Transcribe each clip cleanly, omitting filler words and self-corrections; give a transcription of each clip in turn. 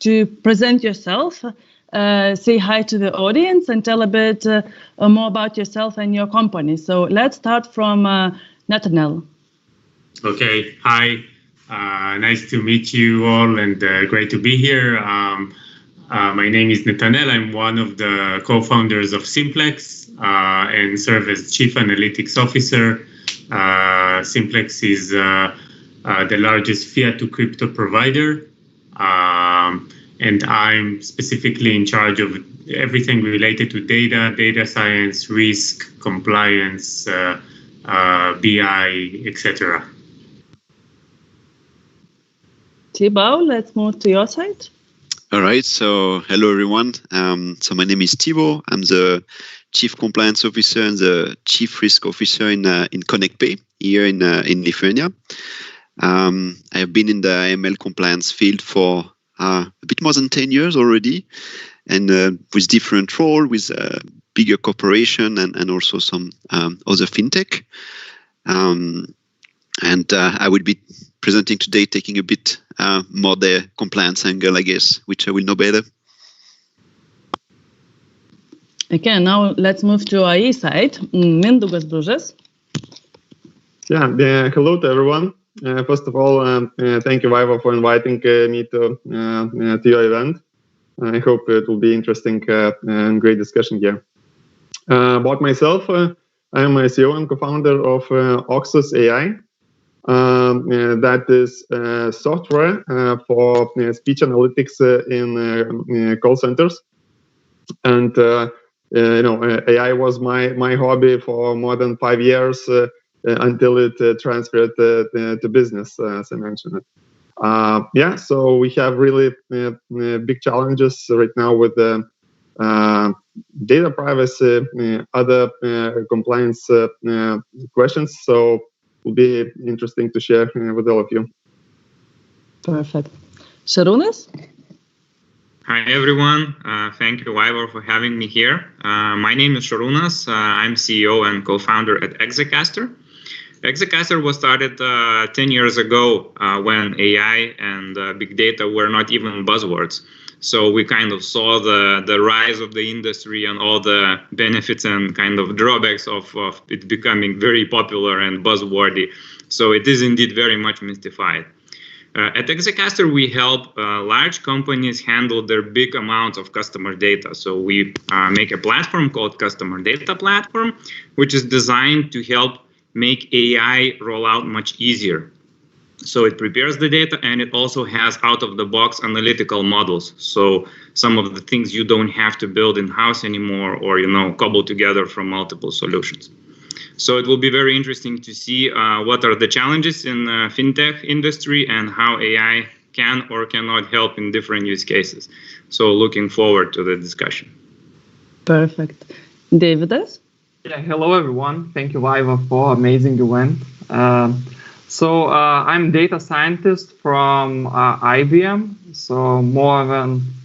to present yourself, say hi to the audience, and tell a bit more about yourself and your company. So let's start from Netanel. Okay, hi. Nice to meet you all, and great to be here. My name is Netanel. I'm one of the co-founders of Simplex and serve as Chief Analytics Officer. Simplex is the largest fiat to crypto provider, and I'm specifically in charge of everything related to data science, risk, compliance, BI, etc. Thibaut, let's move to your side. All right. So hello, everyone. So my name is Thibaut. I'm the Chief Compliance Officer and the Chief Risk Officer in ConnectPay here in Lithuania. I have been in the AML compliance field for a bit more than 10 years already, and with different roles, with bigger corporation and also some other fintech. And I will be presenting today, taking a bit more the compliance angle, I guess, which I will know better. Okay, now let's move to AI side. Mindaugas Bružas. Yeah, hello to everyone. First of all, thank you, Vaiva, for inviting me to your event. I hope it will be interesting and great discussion here. About myself, I am a CEO and co-founder of Oxus AI. That is software for speech analytics in call centers. And AI was my hobby for more than 5 years until it transferred to business, as I mentioned. So we have really big challenges right now with the data privacy, other compliance questions. So it will be interesting to share with all of you. Perfect. Šarūnas? Hi, everyone. Thank you, Vaiva, for having me here. My name is Šarūnas. I'm CEO and co-founder at Exacaster. Exacaster was started 10 years ago when AI and big data were not even buzzwords. So we kind of saw the rise of the industry and all the benefits and kind of drawbacks of it becoming very popular and buzzwordy. So it is indeed very much mystified. At Exacaster, we help large companies handle their big amounts of customer data. So we make a platform called Customer Data Platform, which is designed to help make AI roll out much easier. So it prepares the data, and it also has out-of-the-box analytical models. So some of the things you don't have to build in-house anymore, or cobble together from multiple solutions. So it will be very interesting to see what are the challenges in the fintech industry and how AI can or cannot help in different use cases. So looking forward to the discussion. Perfect. Davidas? Yeah, hello everyone. Thank you, Vaiva, for amazing event. So I'm data scientist from IBM. So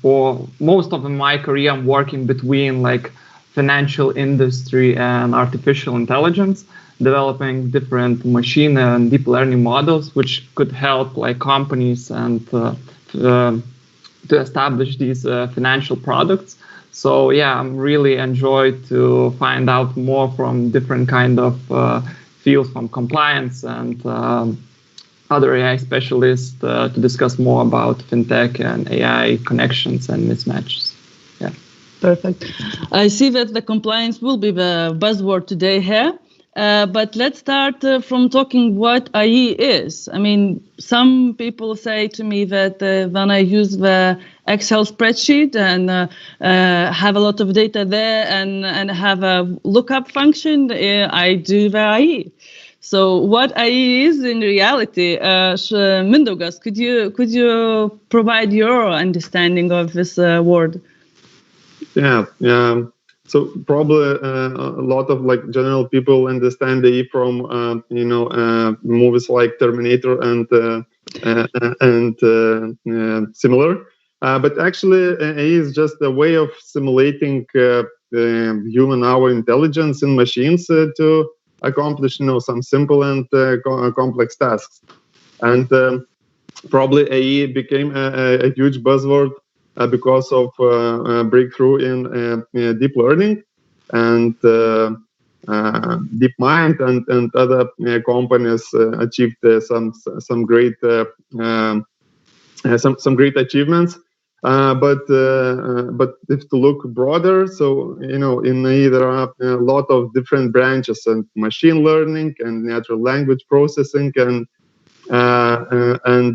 for most of my career, I'm working between financial industry and artificial intelligence, developing different machine and deep learning models, which could help companies and to establish these financial products. So yeah, I'm really enjoyed to find out more from different kind of fields, from compliance and other AI specialists to discuss more about fintech and AI connections and mismatches. Yeah. Perfect. I see that the compliance will be the buzzword today here. But let's start from talking what AI is. I mean, some people say to me that when I use the Excel spreadsheet and have a lot of data there and have a lookup function, I do the AI. So what AI is in reality? Mindaugas, could you provide your understanding of this word? Yeah. So probably a lot of general people understand AI from movies like Terminator and similar. But actually, AI is just a way of simulating human hour intelligence in machines to accomplish some simple and complex tasks. And probably AI became a huge buzzword because of breakthrough in deep learning and DeepMind and other companies achieved some great achievements. But if to look broader, so in AI there are a lot of different branches, and machine learning and natural language processing and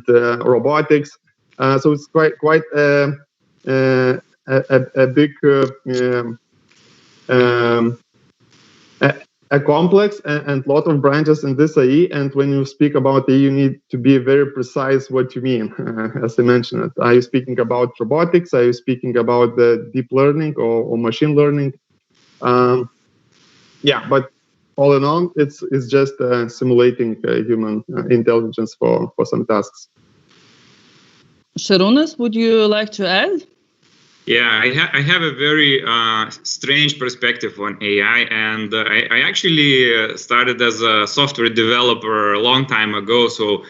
robotics. So it's quite a big a complex and lot of branches in this AI. And when you speak about AI, you need to be very precise what you mean. As I mentioned, are you speaking about robotics? Are you speaking about the deep learning or machine learning? Yeah, but all in all, it's just simulating human intelligence for some tasks. Sharunas, would you like to add? Yeah, I have a very strange perspective on AI, and I actually started as a software developer a long time ago. So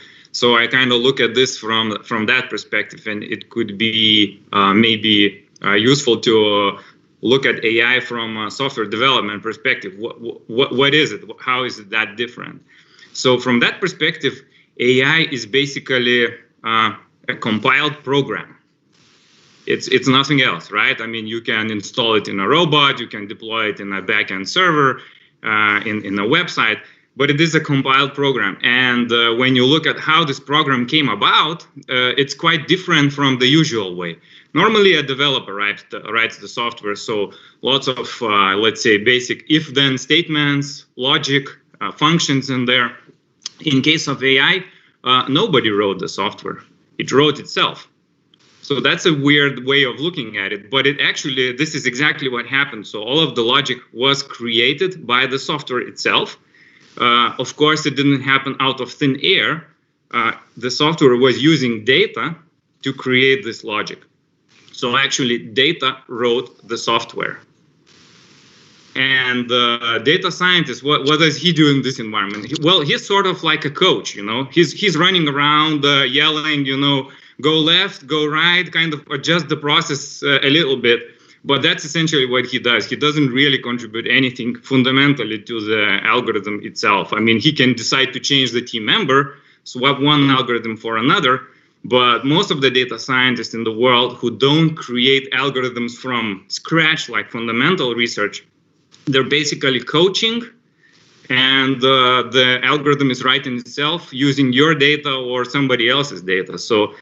I kind of look at this from that perspective, and it could be maybe useful to look at AI from a software development perspective. What is it? How is it that different? So from that perspective, AI is basically a compiled program. It's nothing else, right? I mean, you can install it in a robot, you can deploy it in a backend server, in a website, but it is a compiled program. And when you look at how this program came about, it's quite different from the usual way. Normally, a developer writes the software, so lots of, let's say, basic if-then statements, logic, functions in there. In case of AI, nobody wrote the software. It wrote itself. So that's a weird way of looking at it, but this is exactly what happened. So all of the logic was created by the software itself. Of course, it didn't happen out of thin air. The software was using data to create this logic. So actually, data wrote the software. And data scientist, what does he do in this environment? Well, he's sort of like a coach, He's running around yelling, go left, go right, kind of adjust the process a little bit. But that's essentially what he does. He doesn't really contribute anything fundamentally to the algorithm itself. I mean, he can decide to change the team member, swap one algorithm for another. But most of the data scientists in the world who don't create algorithms from scratch, like fundamental research, they're basically coaching, and the algorithm is writing itself using your data or somebody else's data. So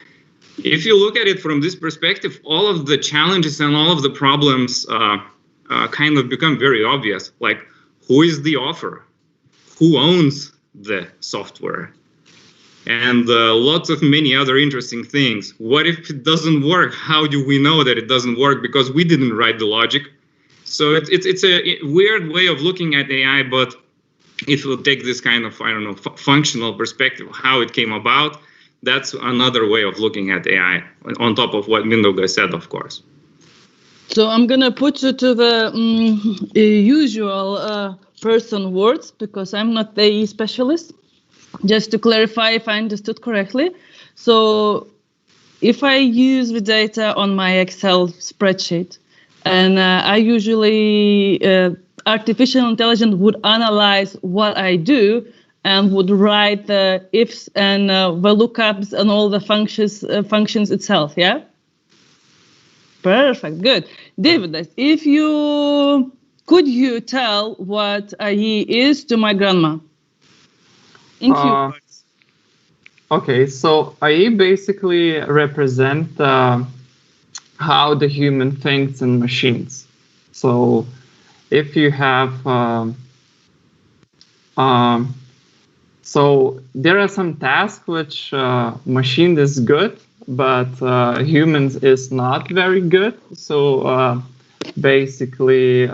if you look at it from this perspective, all of the challenges and all of the problems kind of become very obvious. Like, who is the author? Who owns the software? And lots of many other interesting things. What if it doesn't work? How do we know that it doesn't work? Because we didn't write the logic. So it's a weird way of looking at AI, but if you take this kind of, functional perspective, how it came about, that's another way of looking at AI, on top of what Mindaugas said, of course. So I'm going to put you to the usual person words, because I'm not the AI specialist. Just to clarify if I understood correctly. So if I use the data on my Excel spreadsheet, and I usually, artificial intelligence would analyze what I do and would write the ifs and the lookups and all the functions itself, yeah? Perfect, good. David, could you tell what AI is to my grandma? In few words. Okay, so AI basically represent how the human thinks in machines. So if you have, so there are some tasks which machine is good, but humans is not very good. So basically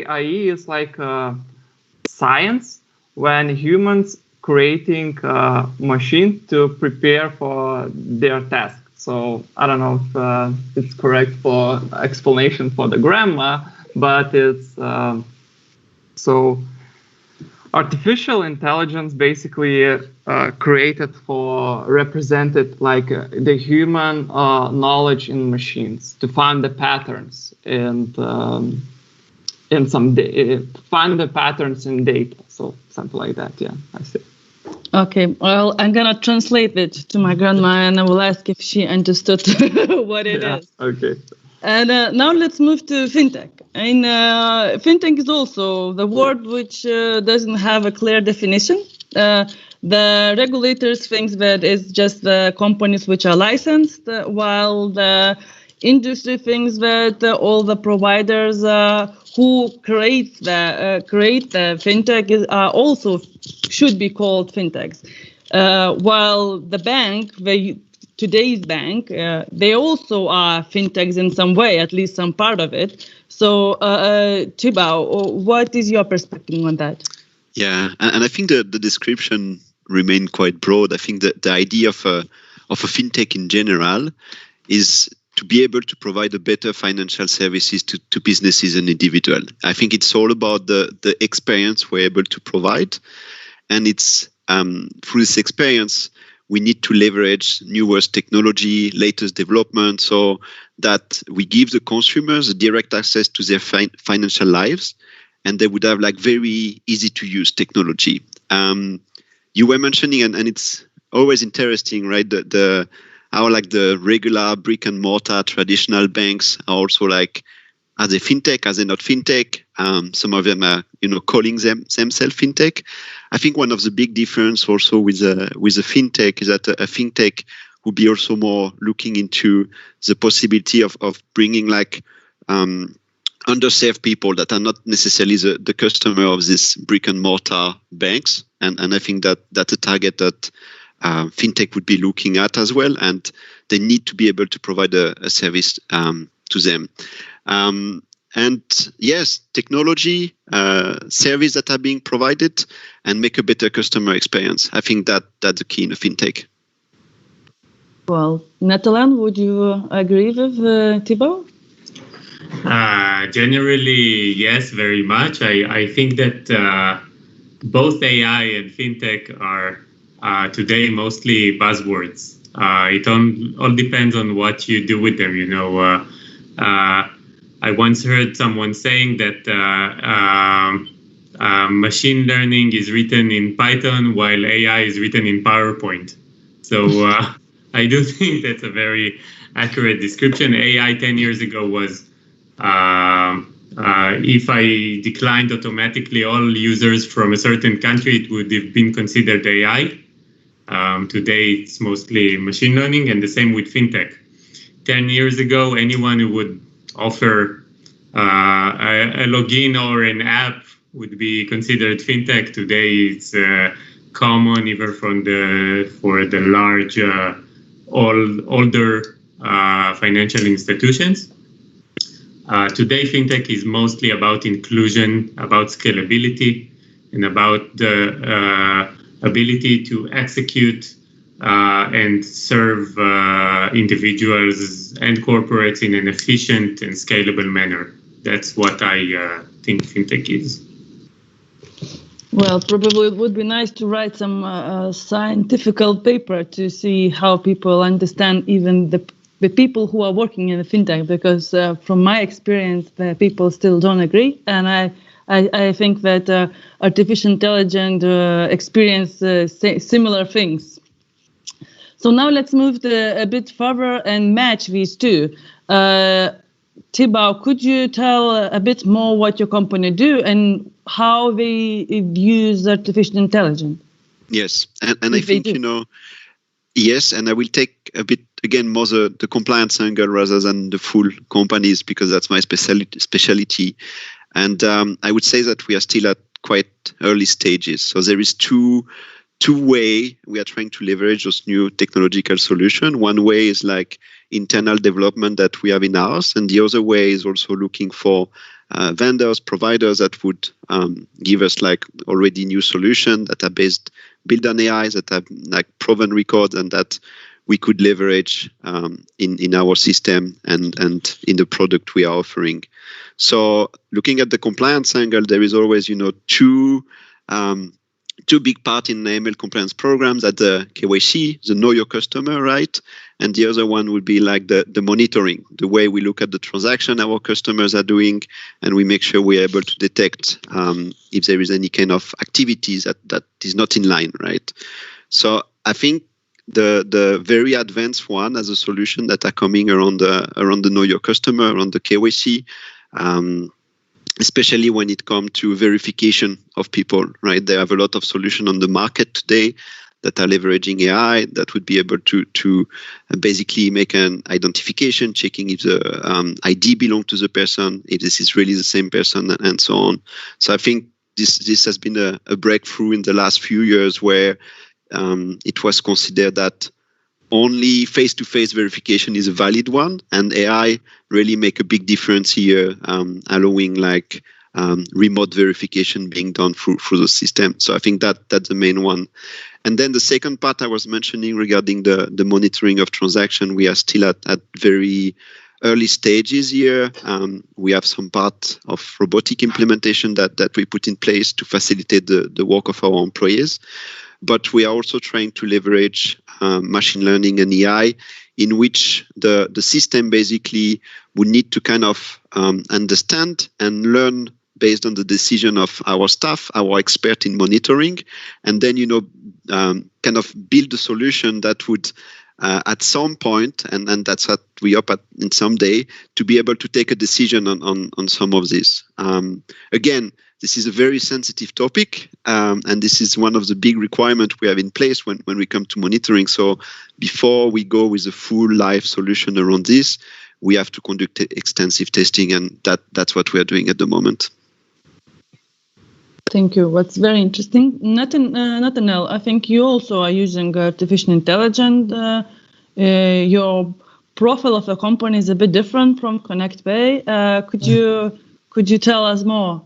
AI is like science when humans creating a machine to prepare for their task. So I don't know if it's correct for explanation for the grandma, but it's so artificial intelligence basically created for represented like the human knowledge in machines to find the patterns and in some find the patterns in data. So something like that. Yeah, I see. Okay, well, I'm gonna translate it to my grandma, and I will ask if she understood what it is. Okay. And now let's move to fintech. And fintech is also the word which doesn't have a clear definition. The regulators think that it's just the companies which are licensed, while the industry thinks that all the providers who create the fintech are also should be called fintechs. While the bank, today's bank, they also are fintechs in some way, at least some part of it. So, Thibaut, what is your perspective on that? Yeah, and I think the description remained quite broad. I think that the idea of a fintech in general is to be able to provide a better financial services to businesses and individuals. I think it's all about the experience we're able to provide. And it's through this experience, we need to leverage newest technology, latest development, so that we give the consumers direct access to their financial lives, and they would have like very easy to use technology. You were mentioning, and it's always interesting, right? How like the regular brick and mortar traditional banks are also like, are they fintech? Are they not fintech? Some of them are, calling themselves fintech. I think one of the big difference also with a fintech is that a fintech would be also more looking into the possibility of bringing like underserved people that are not necessarily the customer of these brick and mortar banks. And I think that that's a target that fintech would be looking at as well. And they need to be able to provide a service to them. And yes, technology, service that are being provided, and make a better customer experience. I think that's the key in a fintech. Well, Netanel, would you agree with Thibaut? Generally, yes, very much. I think that both AI and fintech are today mostly buzzwords. It all depends on what you do with them. I once heard someone saying that machine learning is written in Python while AI is written in PowerPoint. So I do think that's a very accurate description. AI 10 years ago was if I declined automatically all users from a certain country, it would have been considered AI. Today, it's mostly machine learning, and the same with fintech. 10 years ago, anyone who would offer a login or an app would be considered fintech. Today, it's common even for the large, older financial institutions. Today, fintech is mostly about inclusion, about scalability, and about the ability to execute and serve individuals and corporates in an efficient and scalable manner. That's what I think fintech is. Well, probably it would be nice to write some scientific paper to see how people understand even the people who are working in the fintech, because from my experience, the people still don't agree. And I think that artificial intelligence experience similar things. So now let's move a bit further and match these two. Thibaut, could you tell a bit more what your company do and how they use artificial intelligence? Yes, and I think, yes, and I will take a bit, again, more the compliance angle rather than the full companies, because that's my specialty. And I would say that we are still at quite early stages. So there is two way we are trying to leverage those new technological solutions. One way is like internal development that we have in-house, and the other way is also looking for vendors, providers that would give us like already new solutions that are built on AI, that have like proven records, and that we could leverage in our system and in the product we are offering. So looking at the compliance angle, there is always, two two big parts in AML compliance programs, that the KYC, the know your customer, right? And the other one would be like the monitoring, the way we look at the transaction our customers are doing, and we make sure we're able to detect if there is any kind of activities that is not in line, right? So I think the very advanced one as a solution that are coming around the know your customer, around the KYC, especially when it comes to verification of people, right? There have a lot of solutions on the market today that are leveraging AI that would be able to basically make an identification, checking if the ID belongs to the person, if this is really the same person, and so on. So I think this has been a breakthrough in the last few years where it was considered that only face-to-face verification is a valid one, and AI really make a big difference here, allowing like remote verification being done through the system. So I think that's the main one. And then the second part I was mentioning regarding the monitoring of transaction, we are still at very early stages here. We have some part of robotic implementation that we put in place to facilitate the work of our employees. But we are also trying to leverage machine learning and AI, in which the system basically would need to kind of understand and learn based on the decision of our staff, our expert in monitoring, and then, kind of build a solution that would, at some point, and that's what we hope at in some day, to be able to take a decision on some of this. Again, this is a very sensitive topic, and this is one of the big requirements we have in place when we come to monitoring. So before we go with a full live solution around this, we have to conduct extensive testing, and that's what we are doing at the moment. Thank you. What's very interesting, Netanel, I think you also are using artificial intelligence. Your profile of the company is a bit different from ConnectPay. Could you tell us more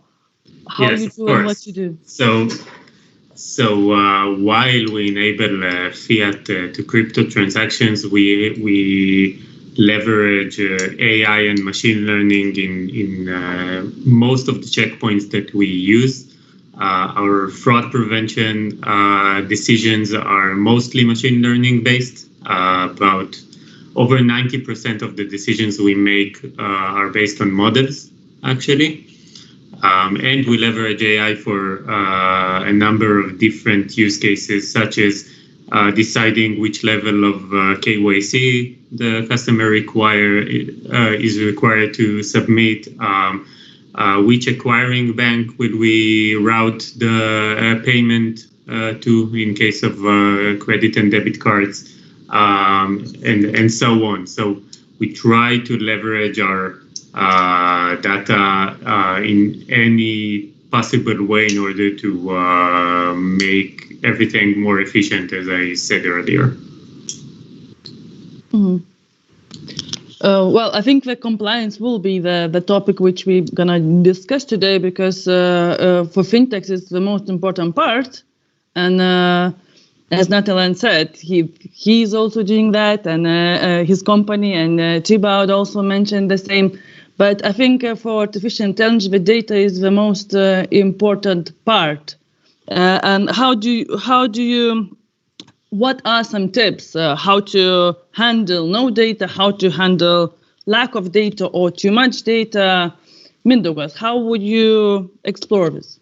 how you do and what you do? So while we enable fiat to crypto transactions, we leverage AI and machine learning in most of the checkpoints that we use. Our fraud prevention decisions are mostly machine learning based. About over 90% of the decisions we make are based on models, actually. And we leverage AI for a number of different use cases, such as deciding which level of KYC the customer is required to submit, which acquiring bank will we route the payment to in case of credit and debit cards, and so on. So we try to leverage our data in any possible way in order to make everything more efficient, as I said earlier. Mm-hmm. Well, I think the compliance will be the topic which we're going to discuss today, because for Fintechs it's the most important part. And as Netanel said, he's also doing that, and his company, and Thibaut also mentioned the same. But I think for artificial intelligence, the data is the most important part. And how do you? What are some tips how to handle no data, how to handle lack of data or too much data? Mindaugas, how would you explore this?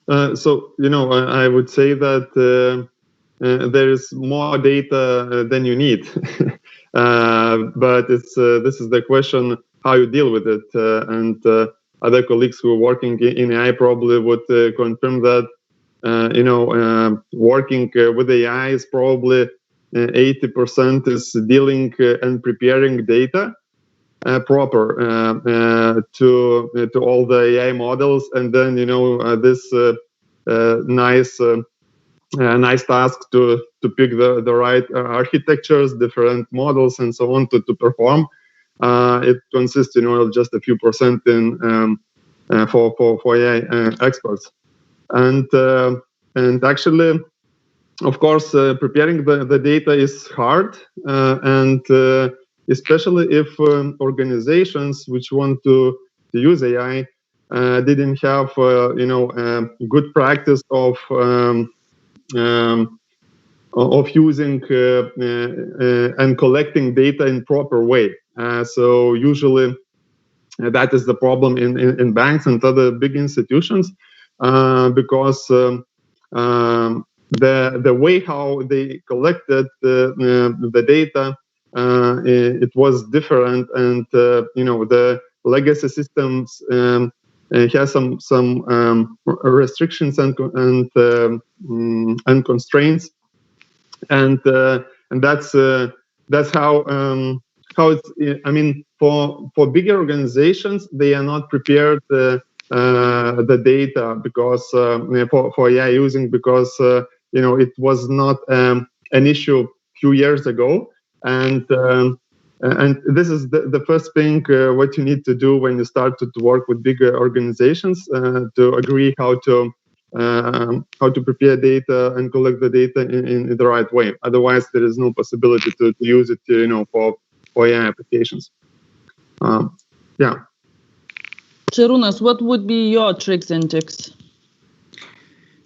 So, I would say that there is more data than you need. But this is the question, how you deal with it. And other colleagues who are working in AI probably would confirm that. Working with AI is probably 80% is dealing and preparing data proper to all the AI models, and then this nice task to pick the right architectures, different models, and so on to perform. It consists of just a few percent in for AI experts. And actually, of course, preparing the data is hard, and especially if organizations which want to use AI didn't have good practice of using and collecting data in proper way. So usually that is the problem in banks and other big institutions, because the way how they collected the data, it was different, and the legacy systems has some restrictions and constraints, and that's how it's. I mean, for bigger organizations, they are not prepared the data because for AI using, because it was not an issue a few years ago, and this is the first thing what you need to do when you start to work with bigger organizations, to agree how to prepare data and collect the data in the right way. Otherwise, there is no possibility to use it, for AI applications. Yeah. Sharunas, what would be your tricks and tips?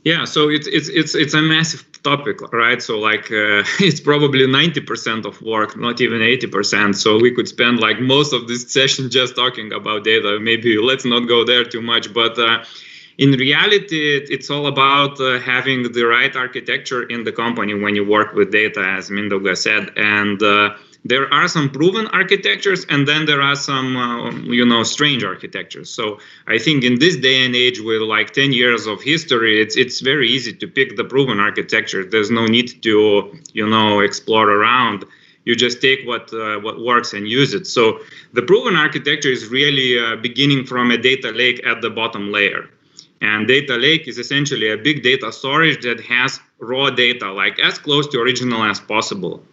Yeah, so it's a massive topic, right? So like it's probably 90% of work, not even 80%. So we could spend like most of this session just talking about data. Maybe let's not go there too much, but in reality, it's all about having the right architecture in the company when you work with data, as Mindaugas said. And there are some proven architectures, and then there are some, strange architectures. So I think in this day and age, with like 10 years of history, it's very easy to pick the proven architecture. There's no need to, explore around. You just take what works and use it. So the proven architecture is really beginning from a data lake at the bottom layer. And data lake is essentially a big data storage that has raw data, like as close to original as possible,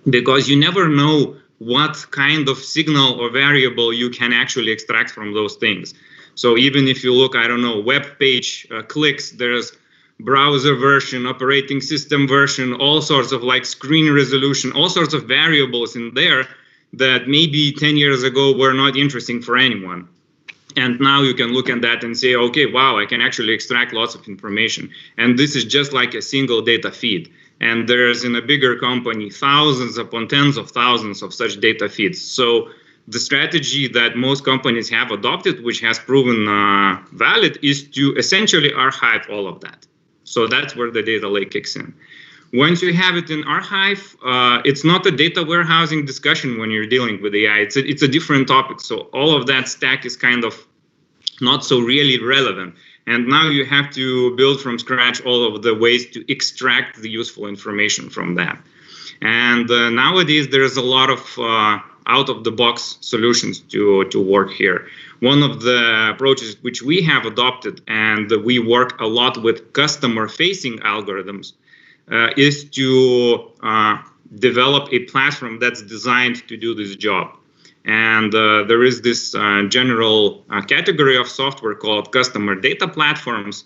because you never know what kind of signal or variable you can actually extract from those things. So even if you look, I don't know, web page clicks, there's browser version, operating system version, all sorts of like screen resolution, all sorts of variables in there that maybe 10 years ago were not interesting for anyone. And now you can look at that and say, okay, wow, I can actually extract lots of information. And this is just like a single data feed. And there's, in a bigger company, thousands upon tens of thousands of such data feeds. So the strategy that most companies have adopted, which has proven valid, is to essentially archive all of that. So that's where the data lake kicks in. Once you have it in archive, it's not a data warehousing discussion when you're dealing with AI. It's a different topic. So all of that stack is kind of not so really relevant. And now you have to build from scratch all of the ways to extract the useful information from that. And nowadays, there's a lot of out-of-the-box solutions to work here. One of the approaches which we have adopted, and we work a lot with customer-facing algorithms, is to develop a platform that's designed to do this job. And there is this general category of software called customer data platforms.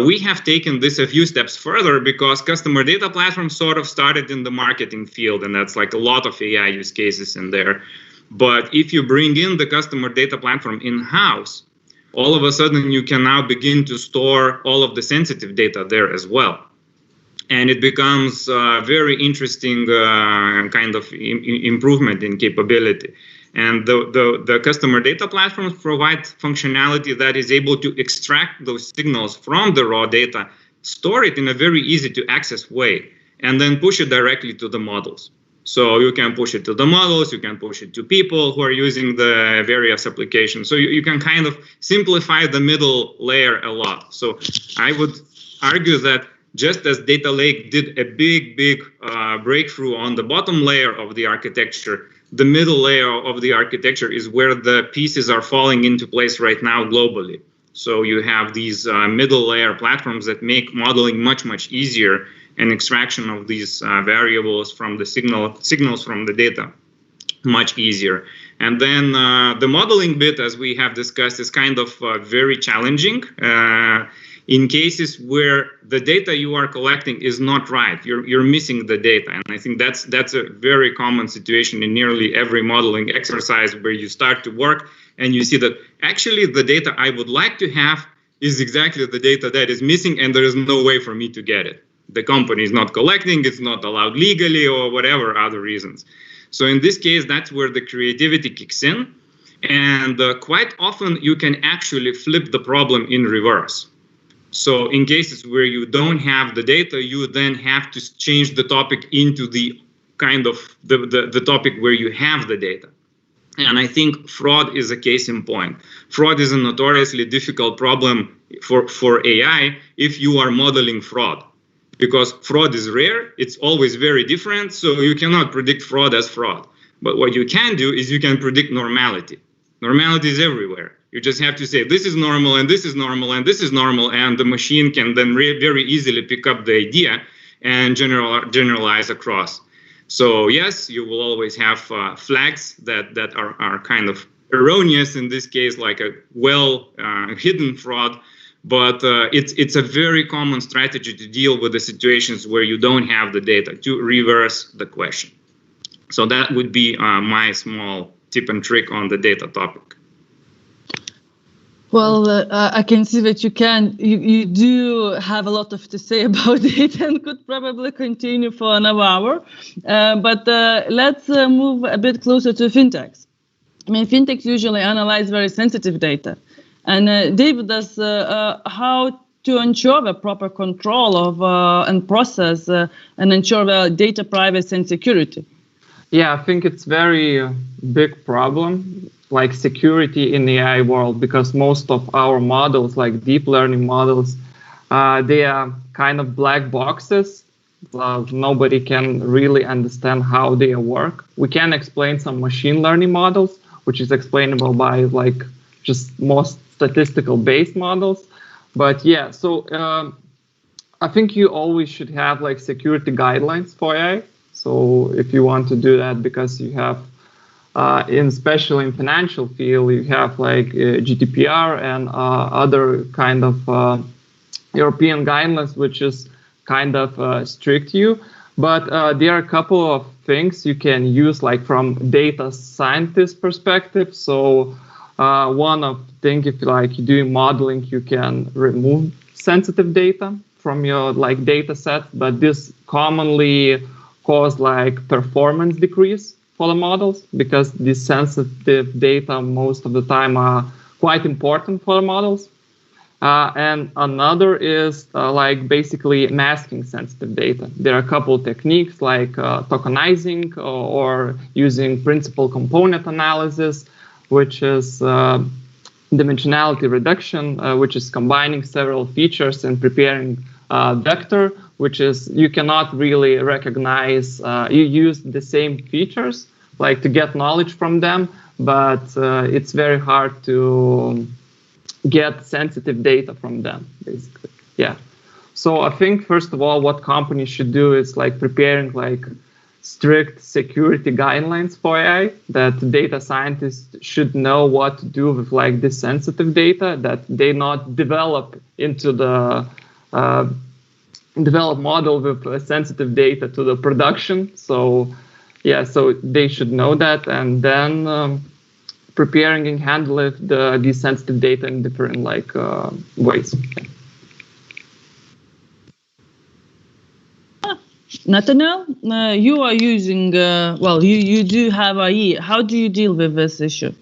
We have taken this a few steps further because customer data platforms sort of started in the marketing field, and that's like a lot of AI use cases in there. But if you bring in the customer data platform in-house, all of a sudden you can now begin to store all of the sensitive data there as well. And it becomes a very interesting kind of improvement in capability. And the customer data platforms provide functionality that is able to extract those signals from the raw data, store it in a very easy to access way, and then push it directly to the models. So you can push it to the models, you can push it to people who are using the various applications. So you can kind of simplify the middle layer a lot. So I would argue that just as Data Lake did a big breakthrough on the bottom layer of the architecture, the middle layer of the architecture is where the pieces are falling into place right now globally. So you have these middle layer platforms that make modeling much easier, and extraction of these variables from the signals from the data much easier. And then the modeling bit, as we have discussed, is kind of very challenging. in cases where the data you are collecting is not right. You're missing the data. And I think that's a very common situation in nearly every modeling exercise, where you start to work and you see that actually the data I would like to have is exactly the data that is missing, and there is no way for me to get it. The company is not collecting, it's not allowed legally, or whatever other reasons. So in this case, that's where the creativity kicks in. And quite often you can actually flip the problem in reverse. So in cases where you don't have the data, you then have to change the topic into the kind of the topic where you have the data. And I think fraud is a case in point. Fraud is a notoriously difficult problem for AI if you are modeling fraud, because fraud is rare, it's always very different, so you cannot predict fraud as fraud. But what you can do is you can predict normality. Normality is everywhere. You just have to say, this is normal, and this is normal, and this is normal, and the machine can then very easily pick up the idea and generalize across. So yes, you will always have flags that are kind of erroneous, in this case, like a hidden fraud, but it's a very common strategy to deal with the situations where you don't have the data, to reverse the question. So that would be my small tip and trick on the data topic. Well, I can see that you do have a lot to say about it, and could probably continue for another hour. But let's move a bit closer to fintechs. I mean, fintechs usually analyze very sensitive data. And David, does how to ensure the proper control of and process and ensure the data privacy and security? Yeah, I think it's very big problem, like security in the AI world, because most of our models, like deep learning models, they are kind of black boxes. Nobody can really understand how they work. We can explain some machine learning models, which is explainable by like just most statistical based models. But yeah, so I think you always should have like security guidelines for AI. So if you want to do that, because you have, especially in financial field, you have like GDPR and other kind of European guidelines, which is kind of strict you. But there are a couple of things you can use, like from data scientist perspective. So one of things, if like you're doing modeling, you can remove sensitive data from your like data set, but this commonly cause like performance decrease for the models, because these sensitive data most of the time are quite important for the models. And another is like basically masking sensitive data. There are a couple of techniques like tokenizing or using principal component analysis, which is dimensionality reduction, which is combining several features and preparing vector, which is you cannot really recognize, you use the same features like to get knowledge from them, but it's very hard to get sensitive data from them, basically. Yeah. So I think first of all, what companies should do is like preparing like strict security guidelines for AI, that data scientists should know what to do with like this sensitive data, that they not develop into the develop model with sensitive data to the production. So yeah, so they should know that, and then preparing and handling these sensitive data in different like ways. Netanel, you are using, well, you do have AI. How do you deal with this issue?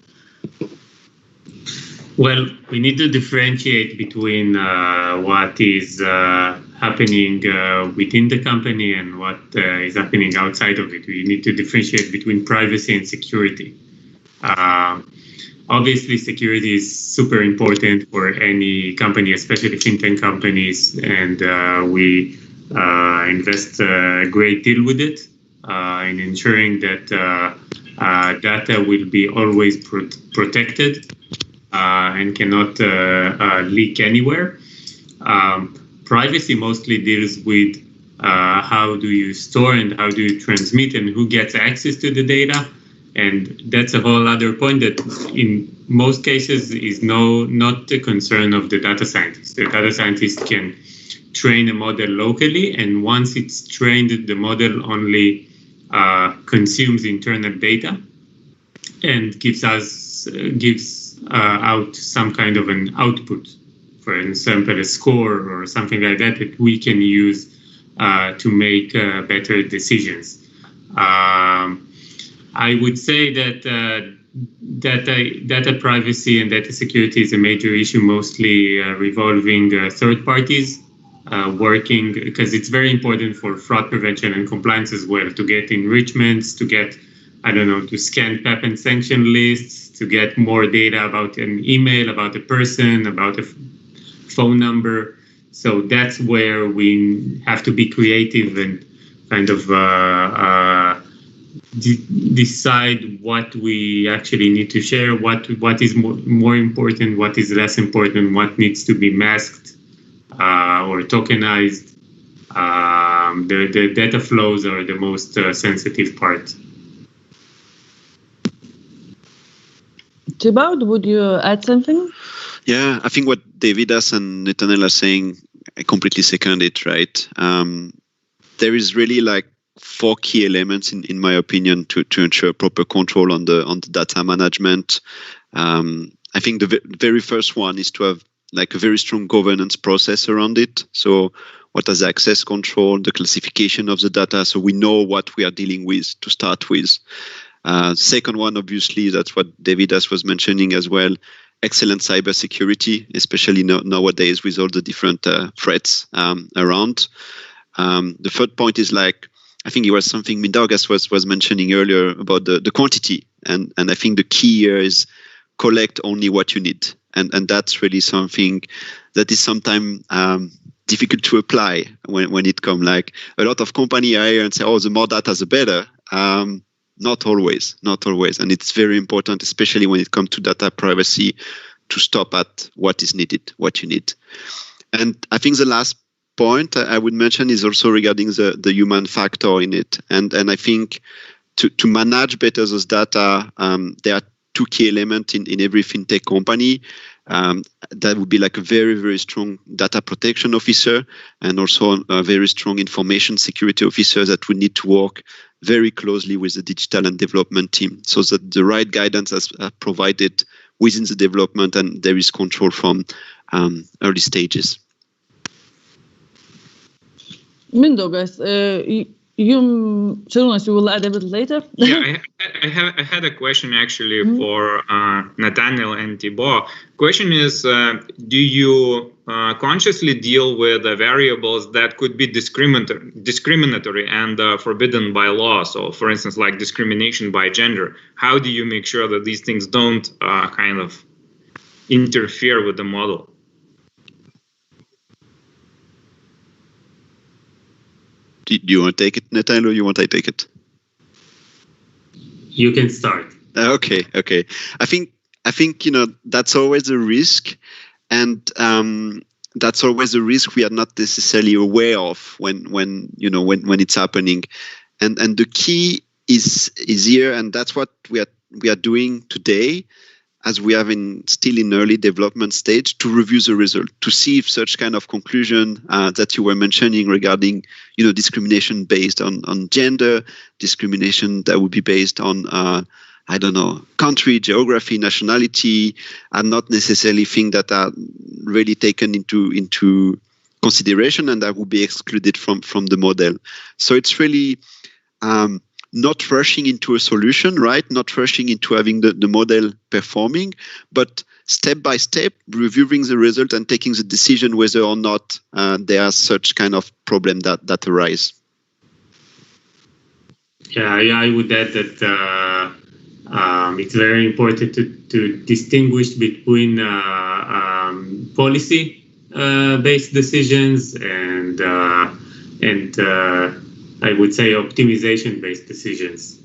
Well, we need to differentiate between what is happening within the company and what is happening outside of it. We need to differentiate between privacy and security. Obviously, security is super important for any company, especially fintech companies, and we invest a great deal with it in ensuring that data will be always protected and cannot leak anywhere. Privacy mostly deals with how do you store and how do you transmit and who gets access to the data. And that's a whole other point that in most cases is not the concern of the data scientist. The data scientist can train a model locally, and once it's trained, the model only consumes internal data and gives out some kind of an output, for example, a score or something like that that we can use to make better decisions. I would say that data privacy and data security is a major issue, mostly revolving third parties working, because it's very important for fraud prevention and compliance as well, to get enrichments, to get, to scan PEP and sanction lists, to get more data about an email, about a person, about a phone number. So that's where we have to be creative and kind of decide what we actually need to share, what is more important, what is less important, what needs to be masked or tokenized. The data flows are the most sensitive part. Thibaut, would you add something? Yeah, I think what Davidas and Netanel are saying, I completely second it, right? There is really like 4 key elements, in my opinion, to ensure proper control on the data management. I think the very first one is to have like a very strong governance process around it. So what is access control, the classification of the data, so we know what we are dealing with to start with. Second one, obviously, that's what Davidas was mentioning as well, excellent cybersecurity, especially nowadays with all the different threats around. The third point is like, I think it was something Mindaugas was mentioning earlier about the quantity. And I think the key here is collect only what you need. And that's really something that is sometimes difficult to apply when it comes. Like a lot of companies are here and say, oh, the more data, the better. Not always. And it's very important, especially when it comes to data privacy, to stop at what is needed, what you need. And I think the last point I would mention is also regarding the human factor in it. And I think to manage better those data, there are 2 key elements in every fintech company. That would be like a very, very strong data protection officer and also a very strong information security officer that would need to work very closely with the digital and development team so that the right guidance is provided within the development and there is control from early stages. Mindaugas, Sharunas, you will add a bit later. Yeah, I had a question actually for Netanel and Thibaut. Question is, do you consciously deal with variables that could be discriminatory and forbidden by law? So, for instance, like discrimination by gender. How do you make sure that these things don't kind of interfere with the model? Do you want to take it, Netanel, or you want I take it? You can start. Okay. I think that's always a risk, and that's always a risk we are not necessarily aware of when it's happening, and the key is here, and that's what we are doing today, as we have still in early development stage, to review the result, to see if such kind of conclusion that you were mentioning regarding, discrimination based on gender, discrimination that would be based on, country, geography, nationality, are not necessarily things that are really taken into consideration and that would be excluded from the model. So it's really not rushing into a solution, right? Not rushing into having the model performing, but step by step reviewing the result and taking the decision whether or not there are such kind of problem that arise. Yeah, I would add that it's very important to distinguish between policy-based decisions and I would say optimization-based decisions.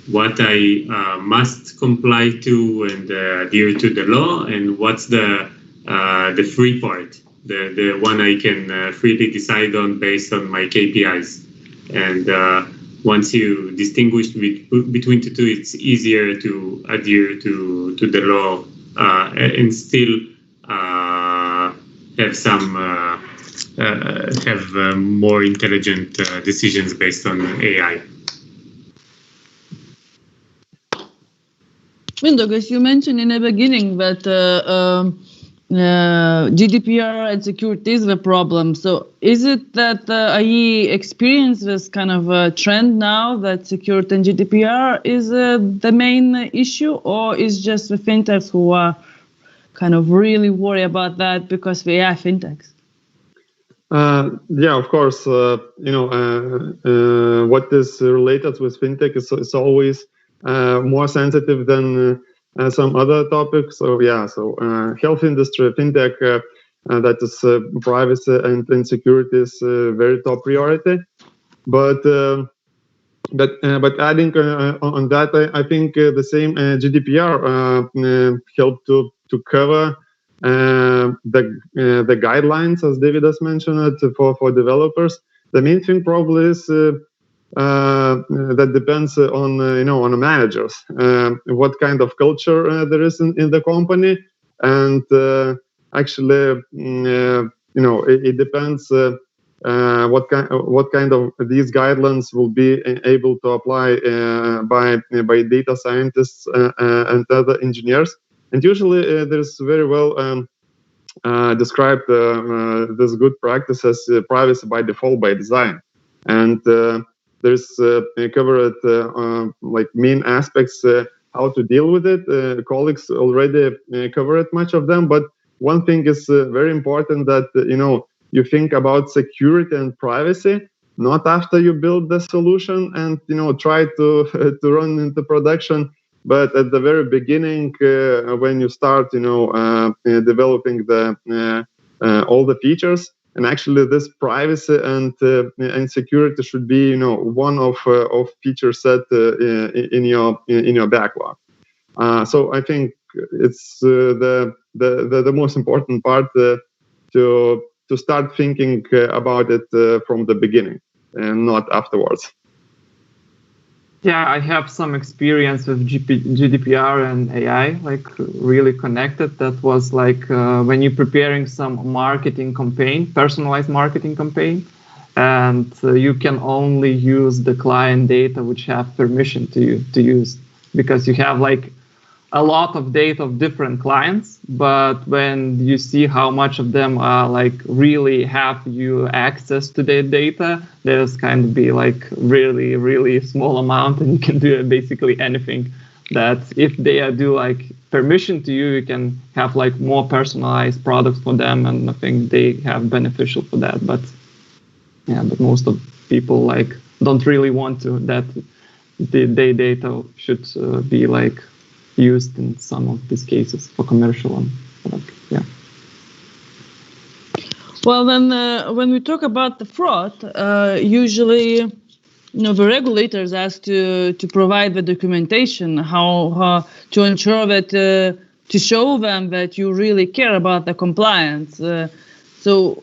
What I must comply to and adhere to the law, and what's the free part, the one I can freely decide on based on my KPIs. And once you distinguish between the two, it's easier to adhere to the law and still have some more intelligent decisions based on AI. Mindaugas, you mentioned in the beginning that GDPR and security is the problem. So is it that IE experience this kind of a trend now that security and GDPR is the main issue, or is just the fintechs who are kind of really worried about that because of AI fintechs? Yeah, of course. What is related with fintech is always more sensitive than some other topics. So yeah, health industry, fintech, that is privacy and security is very top priority. But adding on that, I think the same GDPR helped to cover the guidelines, as David has mentioned, for developers. The main thing probably is that depends on on the managers, what kind of culture there is in the company, and actually it depends what kind of these guidelines will be able to apply by data scientists and other engineers. And usually there's very well described this good practice as privacy by default by design, and there's covered like main aspects how to deal with it. Colleagues already covered much of them, but one thing is very important that you think about security and privacy not after you build the solution and try to run into production, but at the very beginning when you start developing the all the features. And actually this privacy and security should be one of feature set in your backlog. So I think it's the most important part to start thinking about it from the beginning and not afterwards. Yeah, I have some experience with GDPR and AI, like really connected. That was like when you're preparing some marketing campaign, personalized marketing campaign, and you can only use the client data which have permission to use, because you have like a lot of data of different clients, but when you see how much of them are like really have you access to their data, there's kind of be like really, really small amount, and you can do basically anything. That if they do like permission to you, you can have like more personalized products for them, and I think they have beneficial for that. But yeah, but most of people like don't really want to that their data should be like used in some of these cases for commercial and yeah. Well, then when we talk about the fraud, usually the regulators ask to provide the documentation, how to ensure that to show them that you really care about the compliance. So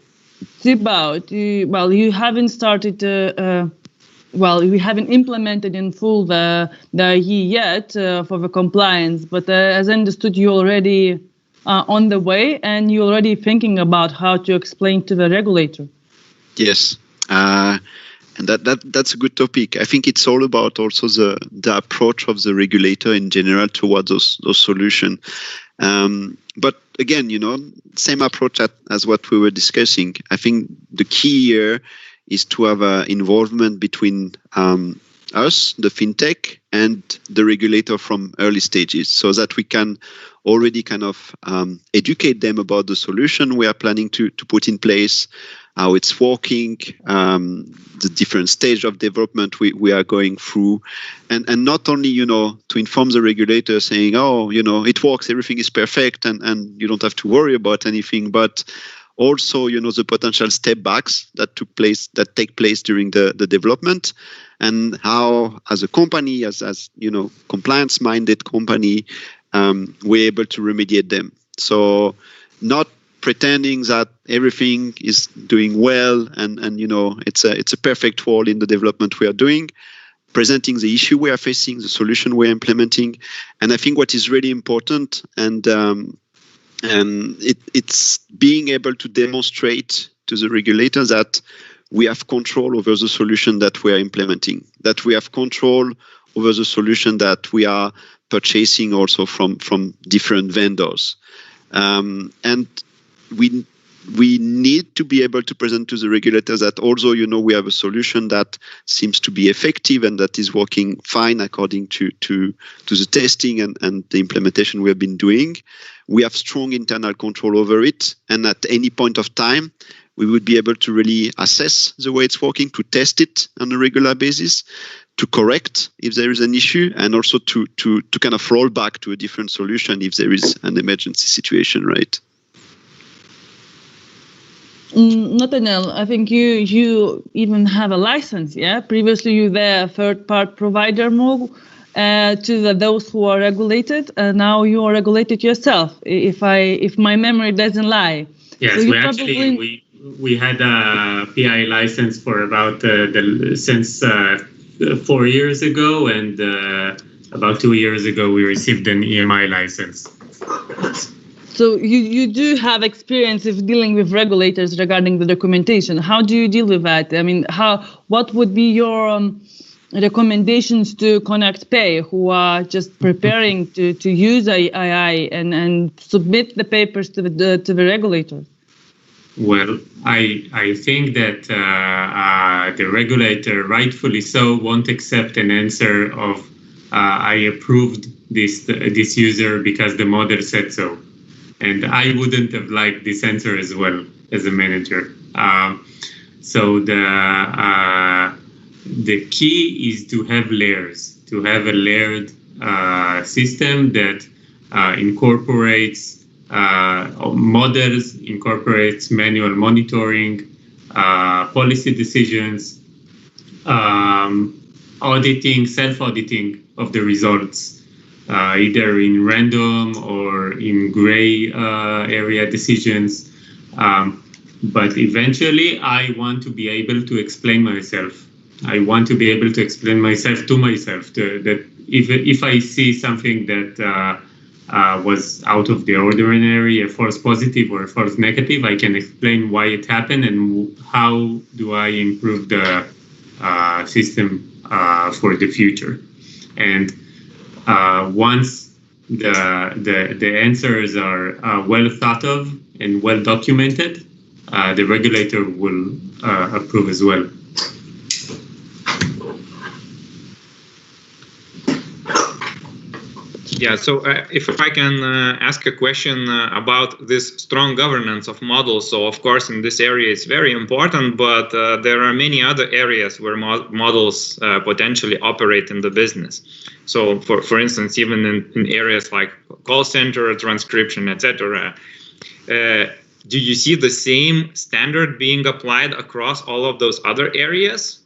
Thibaut, you haven't started we haven't implemented in full the IE yet for the compliance, but as I understood, you already on the way and you're already thinking about how to explain to the regulator. Yes, and that's a good topic. I think it's all about also the approach of the regulator in general towards those solutions. But again, same approach as what we were discussing. I think the key here is to have an involvement between us, the fintech, and the regulator from early stages, so that we can already kind of educate them about the solution we are planning to put in place, how it's working, the different stage of development we are going through, and not only to inform the regulator saying, it works, everything is perfect, and you don't have to worry about anything, but also, the potential step backs that take place during the development, and how, as a company, as compliance-minded company, we're able to remediate them. So, not pretending that everything is doing well and it's a perfect world in the development we are doing, presenting the issue we are facing, the solution we're implementing. And I think what is really important, and it's being able to demonstrate to the regulator that we have control over the solution that we are implementing, that we have control over the solution that we are purchasing also from different vendors. And we need to be able to present to the regulators that although, we have a solution that seems to be effective and that is working fine according to the testing and the implementation we have been doing, we have strong internal control over it. And at any point of time, we would be able to really assess the way it's working, to test it on a regular basis, to correct if there is an issue, and also to kind of roll back to a different solution if there is an emergency situation, right? Netanel, I think you even have a license, yeah? Previously, you were a third-party provider more to those who are regulated. Now you are regulated yourself, if my memory doesn't lie. Yes, so we had a PI license for about since 4 years ago, and about 2 years ago we received an EMI license. So you do have experience of dealing with regulators regarding the documentation. How do you deal with that? I mean, what would be your recommendations to Connect Pay, who are just preparing to use AI and submit the papers to the regulator? Well, I think that the regulator, rightfully so, won't accept an answer of I approved this user because the model said so. And I wouldn't have liked this answer as well as a manager. So the key is to have layers, to have a layered system that incorporates models, incorporates manual monitoring, policy decisions, auditing, self-auditing of the results, either in random or in gray area decisions. But eventually, I want to be able to explain myself. I want to be able to explain myself to myself. That if I see something that was out of the ordinary, a false positive or a false negative, I can explain why it happened and how do I improve the system for the future. And once the answers are well thought of and well documented, the regulator will approve as well. Yeah, so if I can ask a question about this strong governance of models. So of course, in this area, it's very important, but there are many other areas where models potentially operate in the business. So for instance, even in areas like call center, transcription, etc., do you see the same standard being applied across all of those other areas?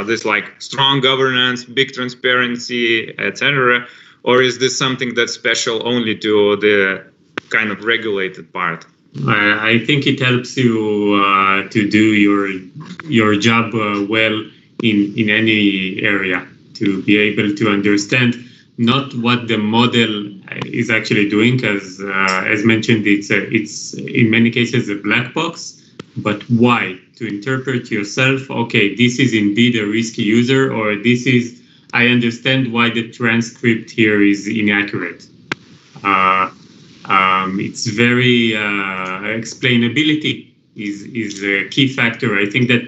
This like strong governance, big transparency, etc., or is this something that's special only to the kind of regulated part? I think it helps you to do your job well in any area, to be able to understand not what the model is actually doing, because as mentioned, it's in many cases a black box, but why? To interpret yourself, okay, this is indeed a risky user, or this is, I understand why the transcript here is inaccurate. It's very explained is a key factor. I think that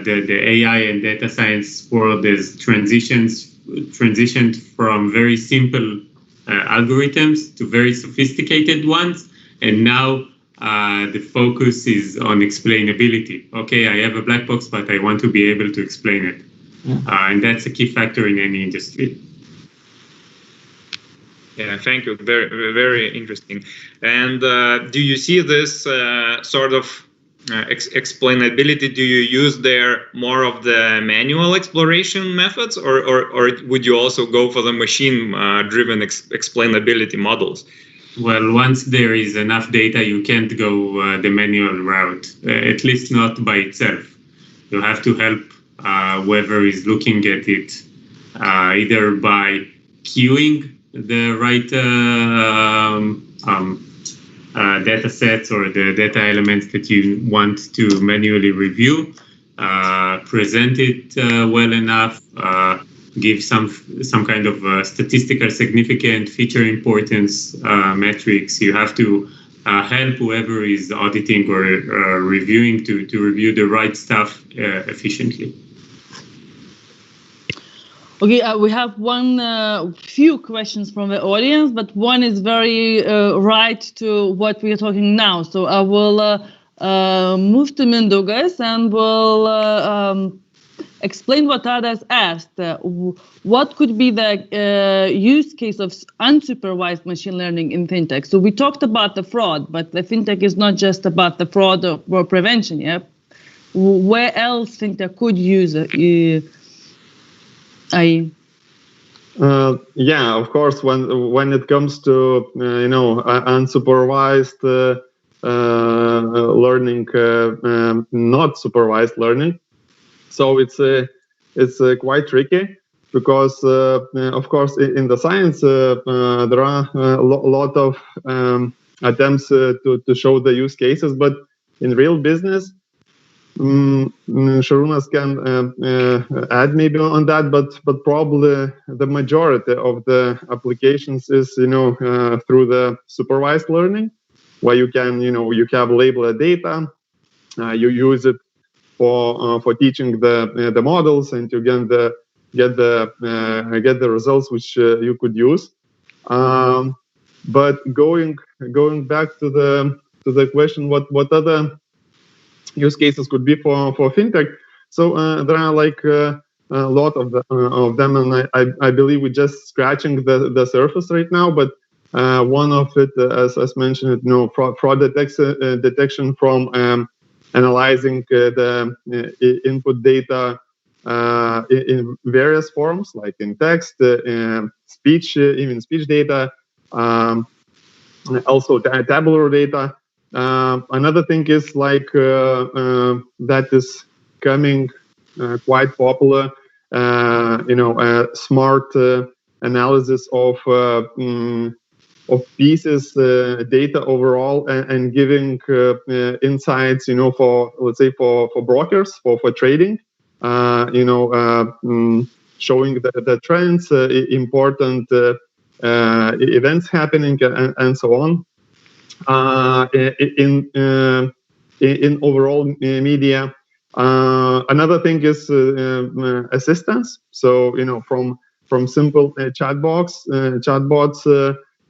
the AI and data science world has transitioned from very simple algorithms to very sophisticated ones, and now the focus is on explainability. Okay, I have a black box, but I want to be able to explain it. And that's a key factor in any industry. Yeah, thank you. Very, very interesting. And do you see this sort of explainability? Do you use there more of the manual exploration methods, or would you also go for the machine-driven explainability models? Well, once there is enough data, you can't go the manual route, at least not by itself. You have to help whoever is looking at it either by queuing the right data sets or the data elements that you want to manually review, present it well enough, give some kind of statistical significant feature importance metrics. You have to help whoever is auditing or reviewing to review the right stuff efficiently. Okay, we have few questions from the audience, but one is very right to what we are talking now. So I will move to Mindaugas and will explain what others asked. What could be the use case of unsupervised machine learning in fintech? So we talked about the fraud, but the fintech is not just about the fraud or prevention. Yeah, where else fintech could use AI? Yeah, of course. When it comes to unsupervised learning, not supervised learning, so it's quite tricky because of course in the science there are a lot of attempts to show the use cases, but in real business. Sharunas can add maybe on that, but probably the majority of the applications is through the supervised learning, where you can you have labeled data, you use it for teaching the models, and you get the results which you could use. But going back to the question, what other use cases could be for fintech. So there are like a lot of them, and I believe we're just scratching the surface right now. But one of it, as mentioned, fraud detection from analyzing the input data in various forms, like in text, speech, even speech data, also tabular data. Another thing is like that is coming quite popular, smart analysis of pieces, data overall, and giving insights, for, let's say, for brokers, for trading, showing the trends, important events happening, and so on. In overall media. Another thing is assistance. So from simple chatbots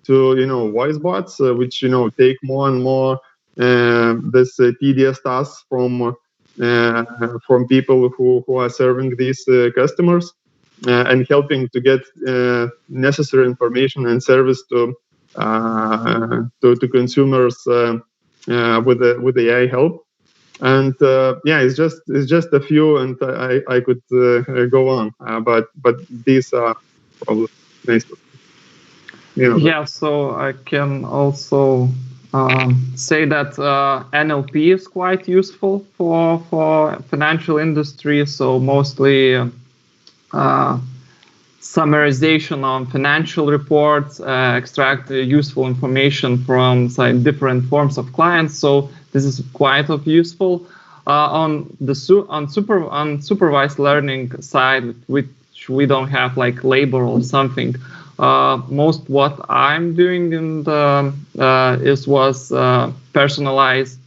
to voice bots, which take more and more this tedious tasks from people who are serving these customers, and helping to get necessary information and service to consumers with the AI help. And it's just a few, and I could go on, but these are probably nice. Yeah, so I can also say that NLP is quite useful for financial industry. So mostly summarization on financial reports, extract useful information from different forms of clients. So this is quite useful. On supervised learning side, which we don't have like label or something. Most what I'm doing in was personalized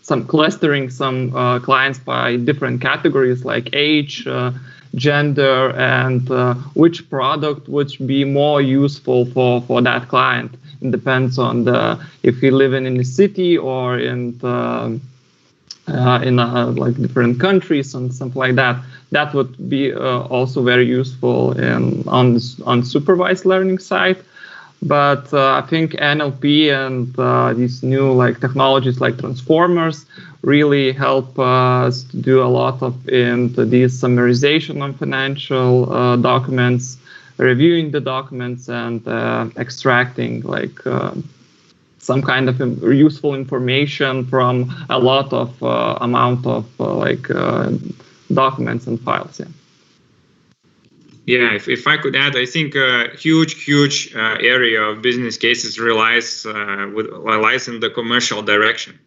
some clustering some clients by different categories like age, gender, and which product would be more useful for that client. It depends on if you live in a city or in like different countries and something like that. That would be also very useful on supervised learning side. But I think NLP and these new like technologies like transformers really help us to do a lot of this summarization of financial documents, reviewing the documents, and extracting like some kind of useful information from a lot of amount of documents and files. Yeah. Yeah, if I could add, I think a huge area of business cases lies in the commercial direction.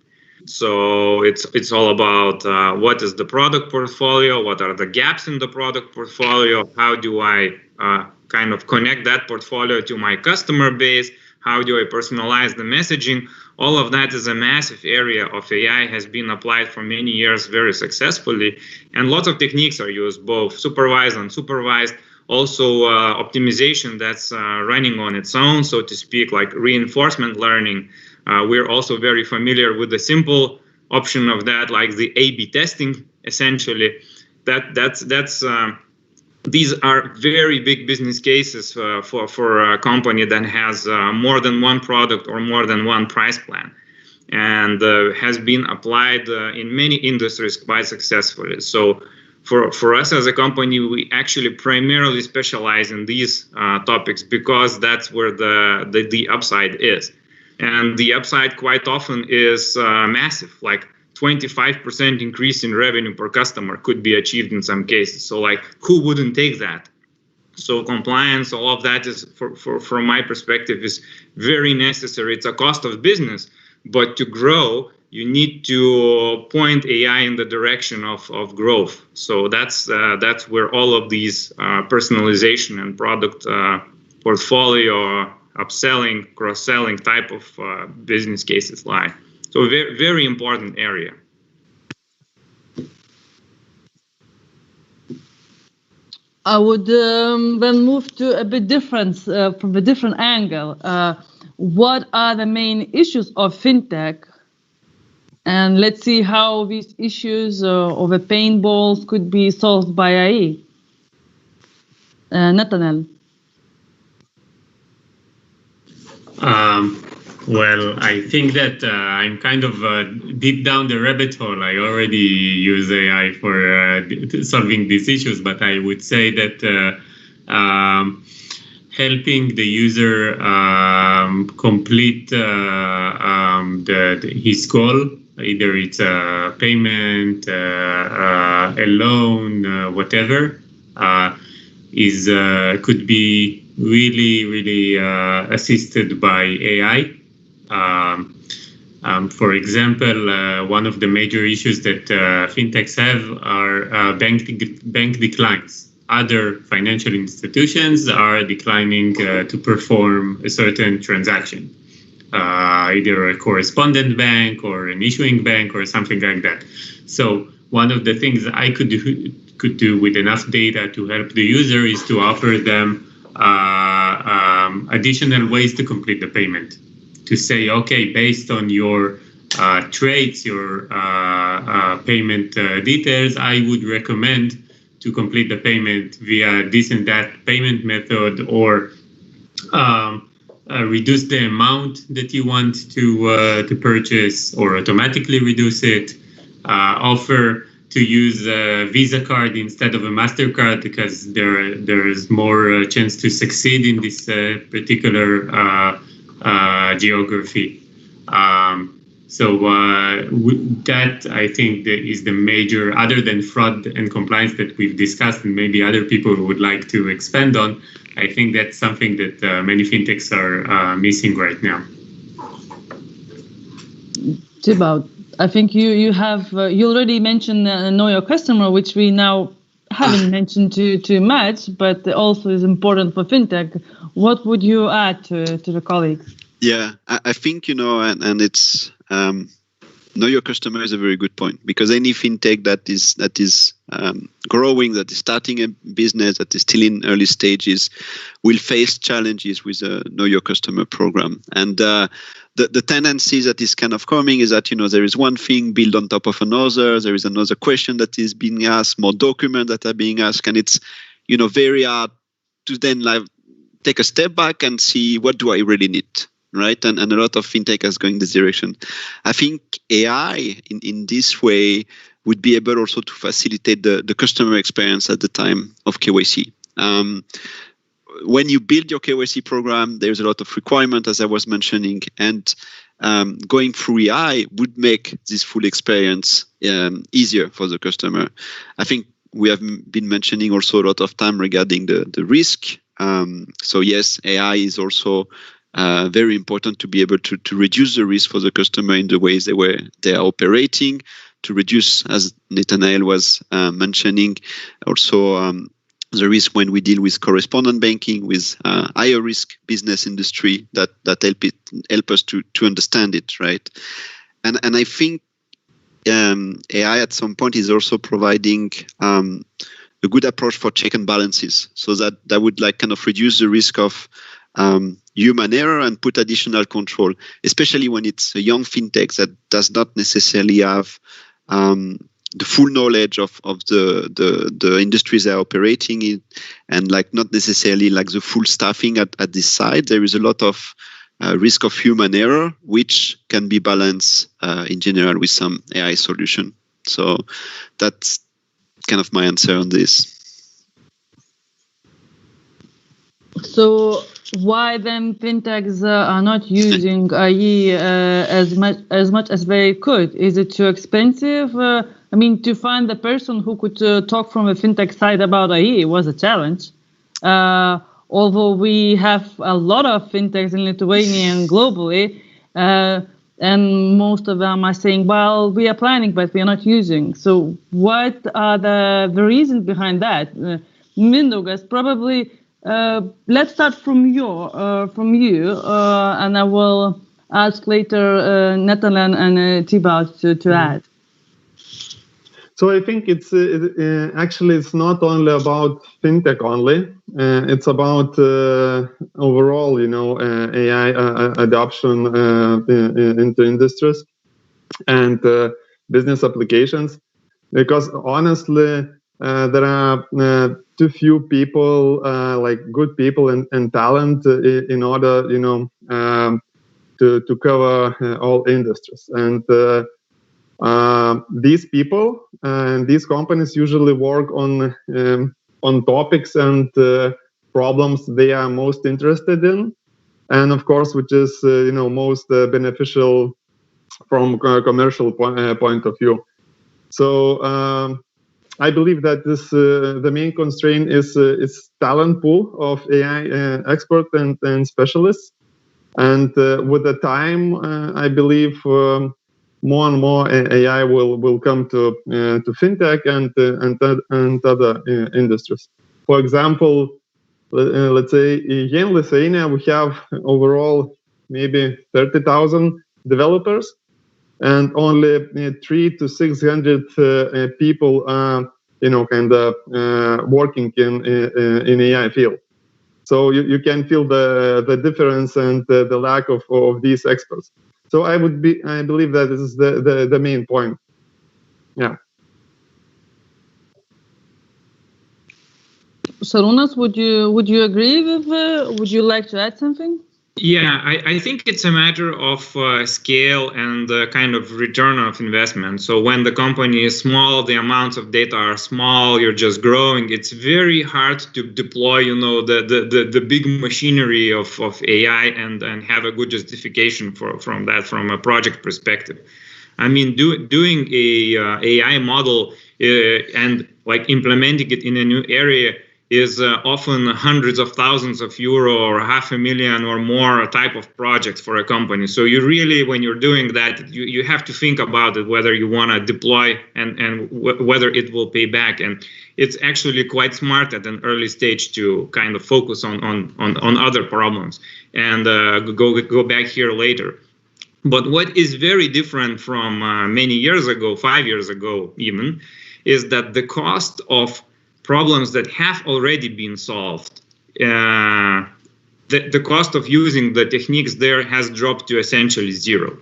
So it's all about what is the product portfolio, what are the gaps in the product portfolio, how do I kind of connect that portfolio to my customer base, how do I personalize the messaging. All of that is a massive area of AI, has been applied for many years very successfully, and lots of techniques are used, both supervised and unsupervised. Also optimization that's running on its own, so to speak, like reinforcement learning. We're also very familiar with the simple option of that, like the A/B testing. Essentially, these are very big business cases for a company that has more than one product or more than one price plan, and has been applied in many industries quite successfully. So for us as a company, we actually primarily specialize in these topics because that's where the upside is. And the upside quite often is massive, like 25% increase in revenue per customer could be achieved in some cases. So like, who wouldn't take that? So compliance, all of that is, from my perspective, is very necessary. It's a cost of business, but to grow, you need to point AI in the direction of growth. So that's where all of these personalization and product portfolio, upselling, cross-selling type of business cases lie. So very, very important area. I would then move to a bit different, from a different angle. What are the main issues of fintech? And let's see how these issues or the pain balls could be solved by AI. Netanel. Well, I think that I'm kind of deep down the rabbit hole. I already use AI for solving these issues, but I would say that helping the user complete his goal, either it's a payment, a loan, whatever, could be really assisted by AI. For example, one of the major issues that fintechs have are bank declines. Other financial institutions are declining to perform a certain transaction, either a correspondent bank or an issuing bank or something like that. So one of the things I could do with enough data to help the user is to offer them additional ways to complete the payment. To say, okay, based on your traits, your payment details, I would recommend to complete the payment via this and that payment method, or reduce the amount that you want to purchase, or automatically reduce it. Offer to use a Visa card instead of a MasterCard because there's more chance to succeed in this particular geography. So that, I think, is the major, other than fraud and compliance that we've discussed, and maybe other people would like to expand on. I think that's something that many fintechs are missing right now. Thibaut, I think you already mentioned know your customer, which we now haven't mentioned too much, but also is important for fintech. What would you add to the colleagues? Yeah, I think, and it's know your customer is a very good point, because any fintech that is growing, that is starting a business, that is still in early stages, will face challenges with a know your customer program. And the tendency that is kind of coming is that, there is one thing built on top of another, there is another question that is being asked, more documents that are being asked, and it's, very hard to then take a step back and see, what do I really need? Right, and a lot of fintech is going this direction. I think AI in this way would be able also to facilitate the customer experience at the time of KYC. When you build your KYC program, there's a lot of requirement, as I was mentioning, and going through AI would make this full experience easier for the customer. I think we have been mentioning also a lot of time regarding the risk. So yes, AI is also very important to be able to reduce the risk for the customer in the ways they are operating, to reduce, as Netanel was mentioning, also the risk when we deal with correspondent banking, with higher risk business industry that help us to understand it, right? And I think AI at some point is also providing a good approach for check and balances, so that would like kind of reduce the risk of human error and put additional control, especially when it's a young fintech that does not necessarily have the full knowledge of the industries they're operating in, and like not necessarily like the full staffing at this side. There is a lot of risk of human error, which can be balanced in general with some AI solution. So that's kind of my answer on this. So why then fintechs are not using AI as much as they could? Is it too expensive? I mean, to find the person who could talk from a fintech side about AI was a challenge. Although we have a lot of fintechs in Lithuania and globally, and most of them are saying, well, we are planning, but we are not using. So what are the reasons behind that? Mindaugas, probably let's start from you, and I will ask later Netanel and Thibaut to add. So I think it's actually it's not only about fintech only. It's about overall, AI adoption into industries and business applications. Because honestly, there are too few people, like good people and talent, in order, to cover all industries. And these people and these companies usually work on topics and problems they are most interested in, and of course, which is most beneficial from a commercial point of view. So I believe that this the main constraint is talent pool of AI experts and specialists, and with the time, I believe. More and more AI will come to fintech and other industries. For example, let's say here in Lithuania we have overall maybe 30,000 developers, and only 300 to 600 people are working in AI field. So you can feel the difference and the lack of these experts. So I believe that this is the main point. Yeah. Šarūnas, would you agree with? Would you like to add something? Yeah, I think it's a matter of scale and kind of return of investment. So when the company is small, the amounts of data are small, you're just growing. It's very hard to deploy, the big machinery of AI and have a good justification from a project perspective. I mean, doing a AI model and like implementing it in a new area is often hundreds of thousands of euro or $500,000 or more type of projects for a company. So you really, when you're doing that, you have to think about it, whether you want to deploy and whether it will pay back. And it's actually quite smart at an early stage to kind of focus on other problems and go back here later. But what is very different from many years ago, 5 years ago even, is that the cost of problems that have already been solved, the cost of using the techniques there has dropped to essentially zero.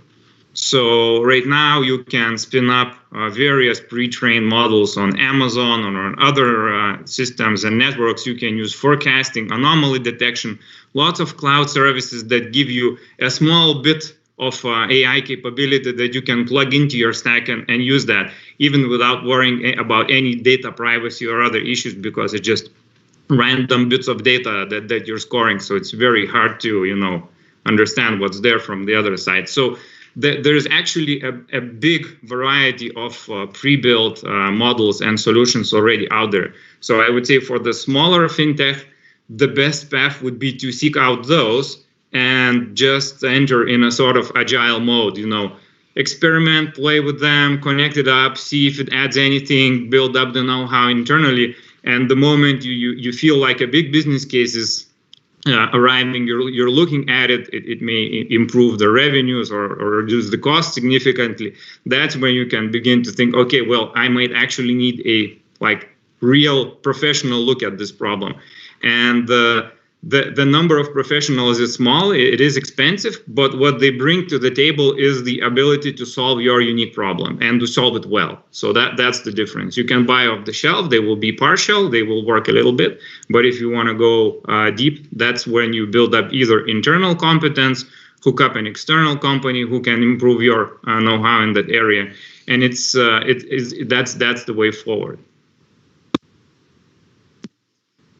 So right now you can spin up various pre-trained models on Amazon or on other systems and networks. You can use forecasting, anomaly detection, lots of cloud services that give you a small bit of AI capability that you can plug into your stack and use that, even without worrying about any data privacy or other issues, because it's just random bits of data that you're scoring. So it's very hard to, understand what's there from the other side. So there's actually a big variety of pre-built models and solutions already out there. So I would say for the smaller fintech, the best path would be to seek out those and just enter in a sort of agile mode, experiment, play with them, connect it up, see if it adds anything, build up the know-how internally. And the moment you feel like a big business case is arriving, you're looking at it, it may improve the revenues or reduce the cost significantly. That's when you can begin to think, okay, well, I might actually need a real professional look at this problem. And the number of professionals is small, it is expensive, but what they bring to the table is the ability to solve your unique problem and to solve it well. So that's the difference. You can buy off the shelf, they will be partial, they will work a little bit, but if you want to go deep, that's when you build up either internal competence, hook up an external company who can improve your know-how in that area. And that's the way forward.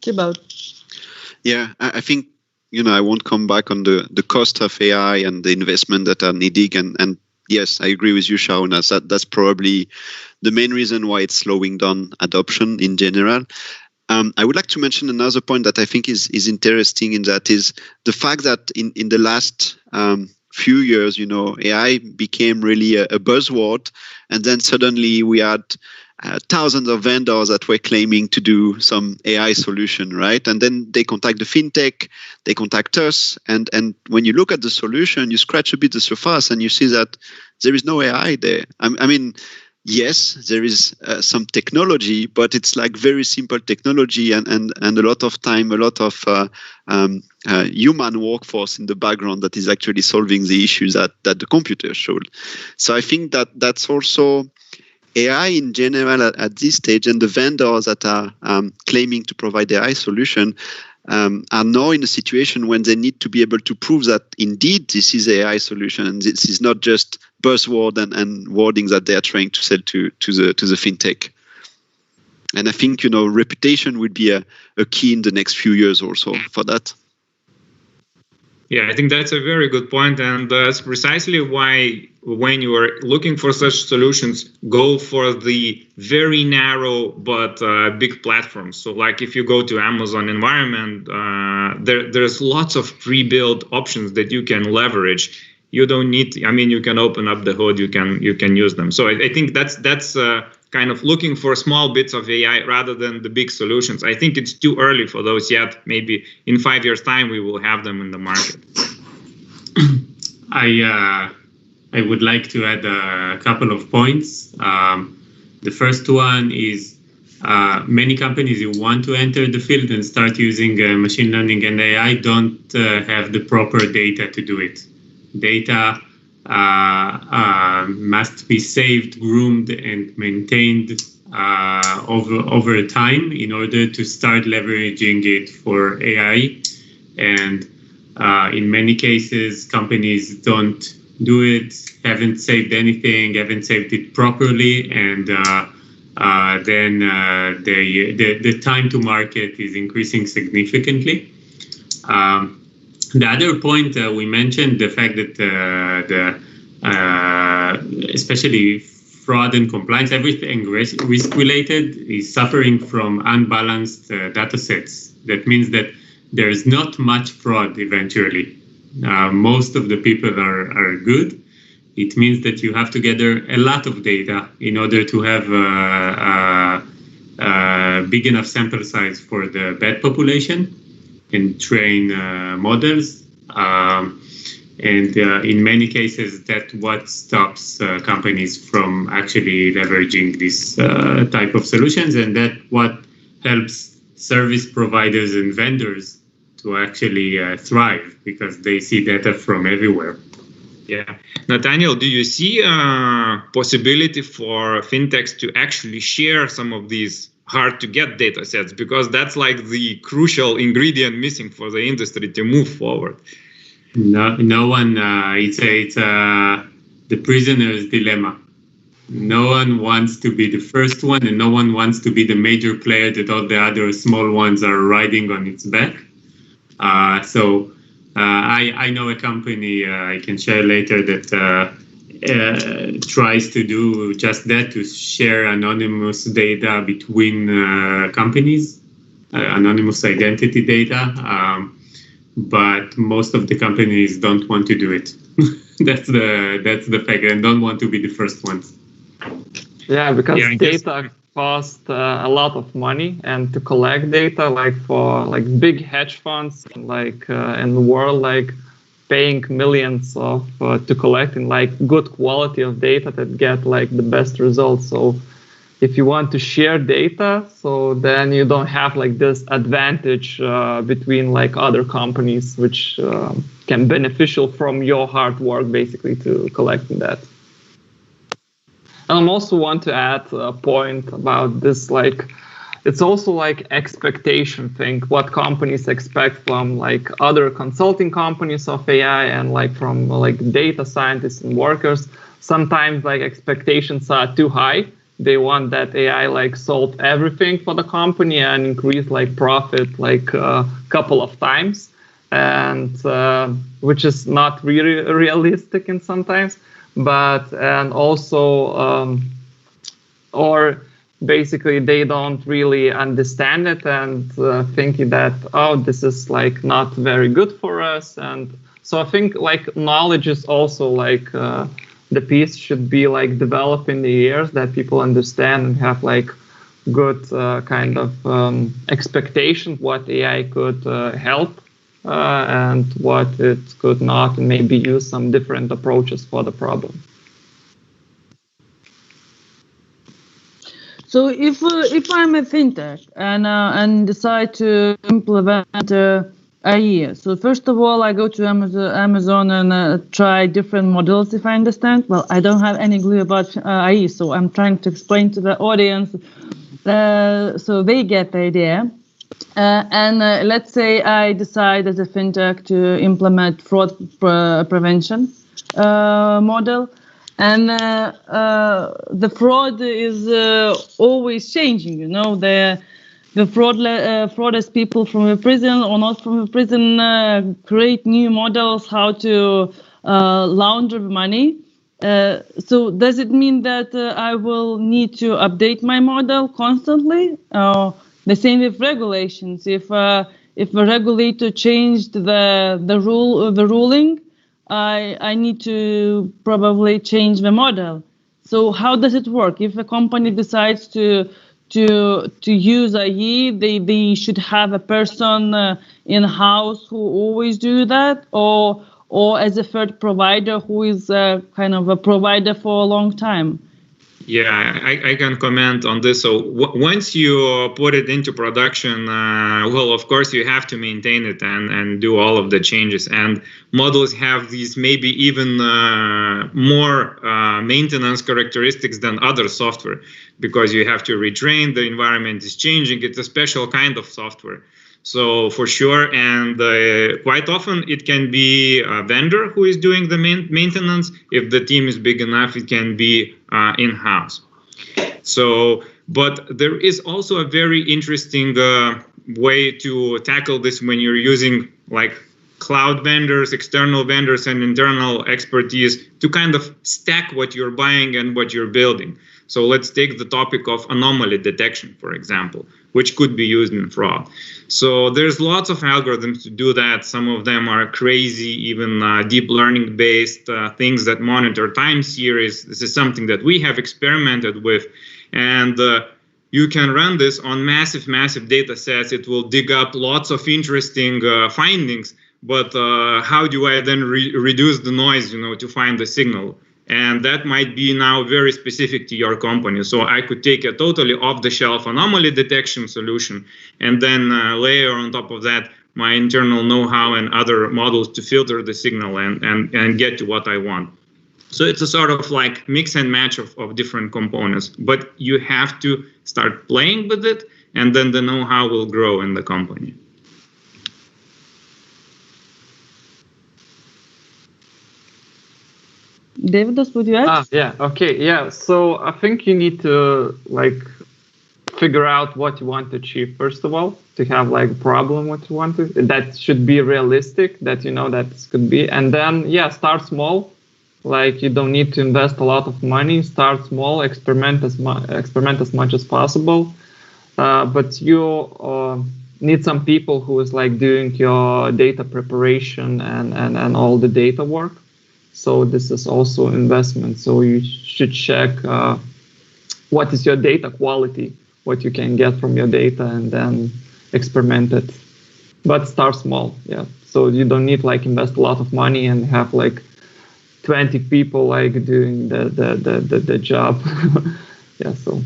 About. Yeah, I think, I won't come back on the cost of AI and the investment that are needed. And yes, I agree with you, Sharon. That's probably the main reason why it's slowing down adoption in general. I would like to mention another point that I think is interesting in that is the fact that in the last few years, AI became really a buzzword. And then suddenly we had thousands of vendors that were claiming to do some AI solution, right? And then they contact the fintech, they contact us, and when you look at the solution, you scratch a bit the surface and you see that there is no AI there. I mean, yes, there is some technology, but it's very simple technology and a lot of time, a lot of human workforce in the background that is actually solving the issues that the computer showed. So I think that's also AI in general at this stage, and the vendors that are claiming to provide AI solution are now in a situation when they need to be able to prove that indeed this is AI solution and this is not just buzzword and wording that they are trying to sell to the fintech. And I think reputation would be a key in the next few years also for that. Yeah, I think that's a very good point, and that's precisely why when you are looking for such solutions, go for the very narrow but big platforms. So if you go to Amazon environment, there's lots of pre-built options that you can leverage. You don't need, you can open up the hood, you can use them. So I think that's kind of looking for small bits of AI rather than the big solutions. I think it's too early for those yet. Maybe in 5 years' time, we will have them in the market. I would like to add a couple of points. The first one is many companies who want to enter the field and start using machine learning and AI don't have the proper data to do it. Data must be saved, groomed, and maintained over time in order to start leveraging it for AI. And in many cases, companies don't do it, haven't saved anything, haven't saved it properly, and then the time to market is increasing significantly. The other point we mentioned, the fact that especially fraud and compliance, everything risk-related is suffering from unbalanced data sets. That means that there's not much fraud eventually. Most of the people are good. It means that you have to gather a lot of data in order to have a big enough sample size for the bad population and train models. And in many cases, that's what stops companies from actually leveraging this type of solutions, and that's what helps service providers and vendors to actually thrive because they see data from everywhere. Yeah. Nathaniel, do you see a possibility for fintechs to actually share some of these hard to get data sets, because that's the crucial ingredient missing for the industry to move forward? No one. It's the prisoner's dilemma. No one wants to be the first one, and no one wants to be the major player that all the other small ones are riding on its back. So I know a company I can share later that tries to do just that, to share anonymous data between companies, anonymous identity data. But most of the companies don't want to do it. That's the fact, and don't want to be the first ones. Yeah, because data cost a lot of money, and to collect data, like for like big hedge funds, like in the world, like paying millions of to collect in like good quality of data that get like the best results. So if you want to share data, so then you don't have like this advantage between like other companies, which can beneficial from your hard work basically to collecting that. And I also want to add a point about this, like it's also like expectation thing, what companies expect from like other consulting companies of AI and like from like data scientists and workers. Sometimes like expectations are too high. They want that AI like solve everything for the company and increase like profit like a couple of times, and which is not really realistic in sometimes. But and also or basically they don't really understand it and thinking that, oh, this is like not very good for us. And so I think like knowledge is also like the piece should be like developed in the years that people understand and have like good kind of expectation what AI could help and what it could not, and maybe use some different approaches for the problem. So if I'm a fintech and decide to implement AI, so first of all I go to Amazon and try different models. If I understand, well, I don't have any clue about AI, so I'm trying to explain to the audience so they get the idea. And let's say I decide as a fintech to implement fraud prevention model. And the fraud is always changing, you know. The fraudsters, people from a prison or not from a prison, create new models how to launder money. So does it mean that I will need to update my model constantly? The same with regulations. If a regulator changed the ruling, I need to probably change the model. So how does it work? If a company decides to use AI, they should have a person in house who always do that, or as a third provider who is kind of a provider for a long time. Yeah, I can comment on this. So once you put it into production, well, of course, you have to maintain it and do all of the changes. And models have these maybe even more maintenance characteristics than other software, because you have to retrain, the environment is changing. It's a special kind of software. So for sure, and quite often it can be a vendor who is doing the maintenance. If the team is big enough, it can be in-house. So, but there is also a very interesting way to tackle this when you're using like cloud vendors, external vendors, and internal expertise to kind of stack what you're buying and what you're building. So let's take the topic of anomaly detection, for example, which could be used in fraud. So there's lots of algorithms to do that. Some of them are crazy, even deep learning based things that monitor time series. This is something that we have experimented with. And you can run this on massive data sets. It will dig up lots of interesting findings. But how do I then reduce the noise, you know, to find the signal? And that might be now very specific to your company. So I could take a totally off-the-shelf anomaly detection solution and then layer on top of that my internal know-how and other models to filter the signal and get to what I want. So it's a sort of like mix and match of different components. But you have to start playing with it, and then the know-how will grow in the company. David, would you add? Yeah, okay, yeah. So I think you need to like figure out what you want to achieve first of all, to have like a problem what you want to, that should be realistic, that you know that this could be, and then yeah, start small, Like you don't need to invest a lot of money. Start small, experiment as much as possible. But you need some people who is like doing your data preparation and all the data work. So this is also investment. So you should check what is your data quality, what you can get from your data, and then experiment it. But start small, yeah. So you don't need like invest a lot of money and have like 20 people like doing the job. Yeah, so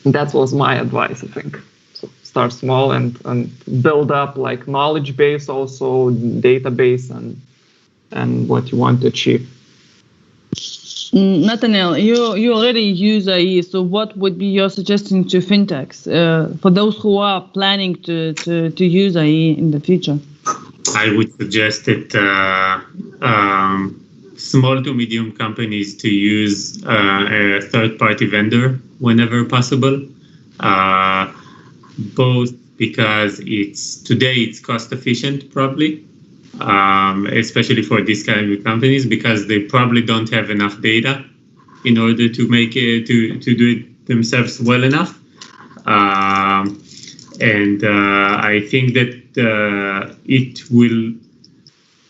that was my advice, I think. So start small and build up like knowledge base, also database and what you want to achieve. Netanel, you already use AI, so what would be your suggestion to fintechs for those who are planning to use AI in the future? I would suggest that small to medium companies to use a third-party vendor whenever possible, both because today it's cost efficient probably, especially for these kind of companies, because they probably don't have enough data in order to make it to do it themselves well enough. And I think that it will,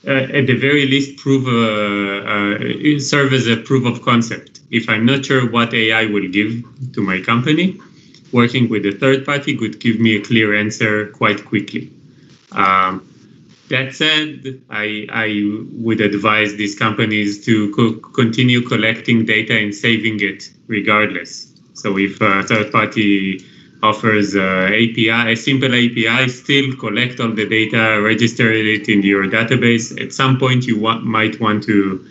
at the very least, serve as a proof of concept. If I'm not sure what AI will give to my company, working with a third party could give me a clear answer quite quickly. That said, I would advise these companies to continue collecting data and saving it regardless. So if a third party offers a simple API, still collect all the data, register it in your database. At some point, you might want to